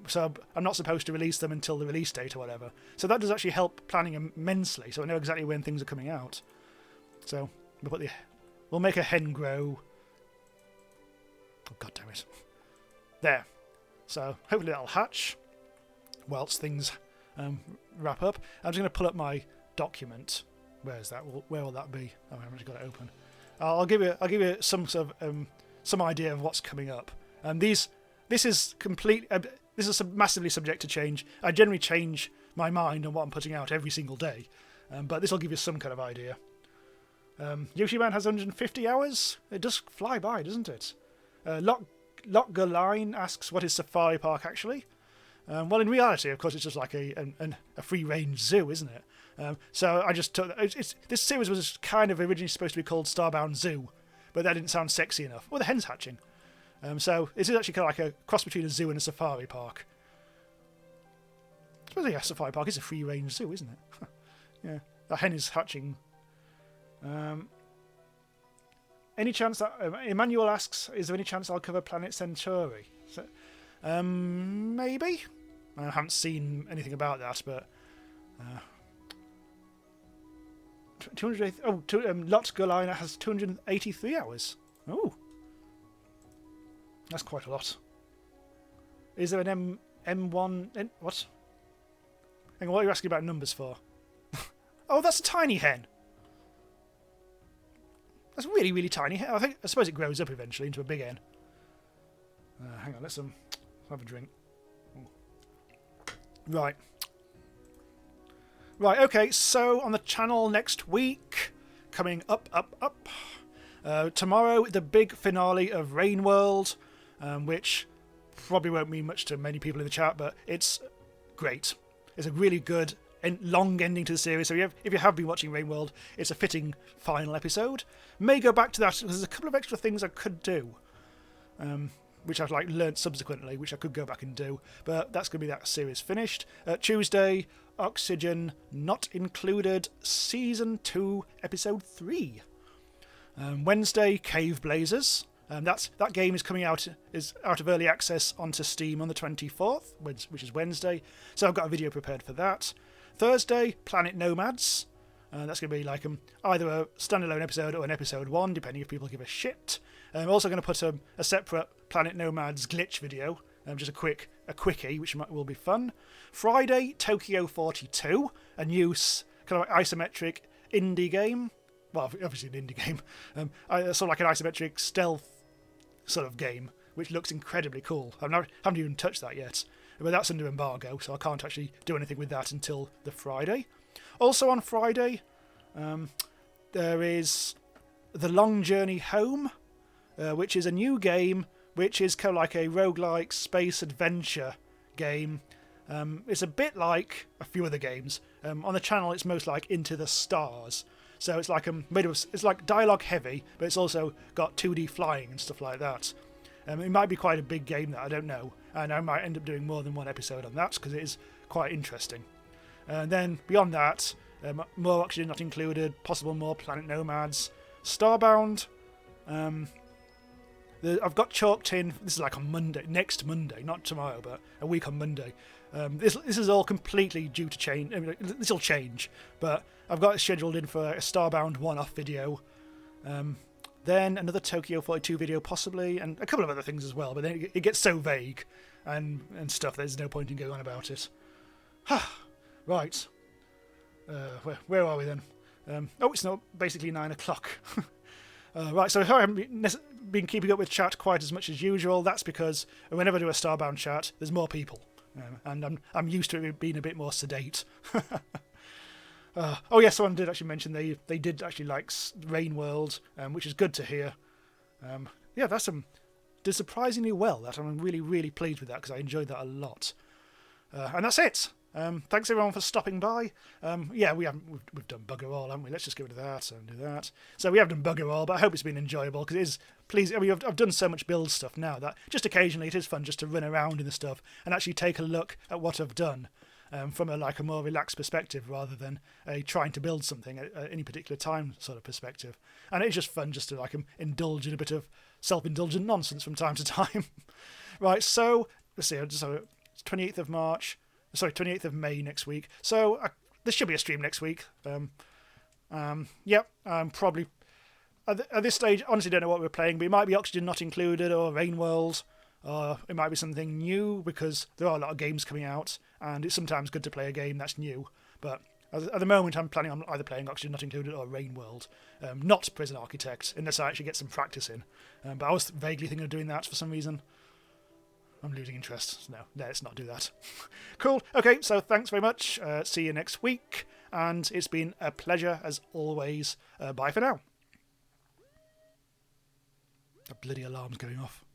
So I'm not supposed to release them until the release date or whatever. So that does actually help planning immensely. So I know exactly when things are coming out. So we'll make a hen grow. Oh, God damn it. There. So hopefully that'll hatch whilst things wrap up. I'm just going to pull up my document. Where is that? Where will that be? Oh, I haven't got it open. I'll give you some sort of some idea of what's coming up. This is complete. This is massively subject to change. I generally change my mind on what I'm putting out every single day, but this will give you some kind of idea. Yoshiman has 150 hours. It does fly by, doesn't it? Lockgerline asks, "What is Safari Park actually?" Well, in reality, of course, it's just like a free-range zoo, isn't it? So I just took this series was kind of originally supposed to be called Starbound Zoo, but that didn't sound sexy enough. Oh, the hen's hatching. So this is actually kind of like a cross between a zoo and a safari park. I suppose a safari park is a free-range zoo, isn't it? Yeah, the hen is hatching. Any chance that Emmanuel asks, "Is there any chance I'll cover Planet Centauri?" So, maybe. I haven't seen anything about that, but. 280. Lot Golina has 283 hours. Oh, that's quite a lot. Is there an M1? What? Hang on, what are you asking about numbers for? Oh, that's a tiny hen. That's a really, really tiny hen. I suppose it grows up eventually into a big hen. Hang on, let's have a drink. Right. Right, okay, so on the channel next week, coming up. Tomorrow, the big finale of Rain World, which probably won't mean much to many people in the chat, but it's great. It's a really good and long ending to the series, so if you have been watching Rain World, it's a fitting final episode. May go back to that, because there's a couple of extra things I could do, which I've learnt subsequently, which I could go back and do, but that's going to be that series finished. Tuesday, Oxygen Not Included, Season 2, Episode 3. Wednesday, Cave Blazers. That game is coming out of early access onto Steam on the 24th, which is Wednesday, so I've got a video prepared for that. Thursday, Planet Nomads. That's going to be like either a standalone episode or an episode 1, depending if people give a shit. I'm also going to put a separate Planet Nomads glitch video, just a quickie, which will be fun. Friday, Tokyo 42, a new kind of isometric indie game. Well, obviously an indie game. Sort of like an isometric stealth sort of game, which looks incredibly cool. I haven't even touched that yet, but that's under embargo, so I can't actually do anything with that until the Friday. Also on Friday, there is The Long Journey Home, which is a new game, which is kind of like a roguelike space adventure game. It's a bit like a few other games. On the channel, it's most like Into the Stars. So it's like it's like dialogue heavy, but it's also got 2D flying and stuff like that. It might be quite a big game, that I don't know, and I might end up doing more than one episode on that because it is quite interesting. And then beyond that, more Oxygen Not Included, possible more Planet Nomads, Starbound. I've got chalked in. This is like on Monday, next Monday, not tomorrow, but a week on Monday. This is all completely due to change. I mean, this will change, but I've got it scheduled in for a Starbound one-off video. then another Tokyo 42 video possibly, and a couple of other things as well, but then it gets so vague and stuff, there's no point in going on about it. Right. Where are we then? Oh, it's not basically 9 o'clock. Right, so I haven't been keeping up with chat quite as much as usual. That's because whenever I do a Starbound chat, there's more people. And I'm used to it being a bit more sedate. Oh, yeah, someone did actually mention they did actually like Rain World, which is good to hear. Yeah, did surprisingly well. That I'm really, really pleased with that because I enjoyed that a lot. And that's it. Thanks everyone for stopping by. Yeah, we've done bugger all, haven't we? Let's just get rid of that and do that. So we have done bugger all, but I hope it's been enjoyable because it is. Please, I mean, I've done so much build stuff now that just occasionally it is fun just to run around in the stuff and actually take a look at what I've done from a more relaxed perspective rather than trying to build something at any particular time sort of perspective. And it's just fun just to indulge in a bit of self-indulgent nonsense from time to time. Right, so let's see. So it's 28th of March. Sorry, 28th of May next week. So there should be a stream next week. Yep, probably. At this stage, honestly don't know what we're playing, but it might be Oxygen Not Included or Rain World. Or it might be something new because there are a lot of games coming out and it's sometimes good to play a game that's new. But at the moment, I'm planning on either playing Oxygen Not Included or Rain World. Not Prison Architect, unless I actually get some practice in. But I was vaguely thinking of doing that for some reason. I'm losing interest. No, let's not do that. Cool. Okay, so thanks very much. See you next week. And it's been a pleasure as always. Bye for now. The bloody alarm's going off.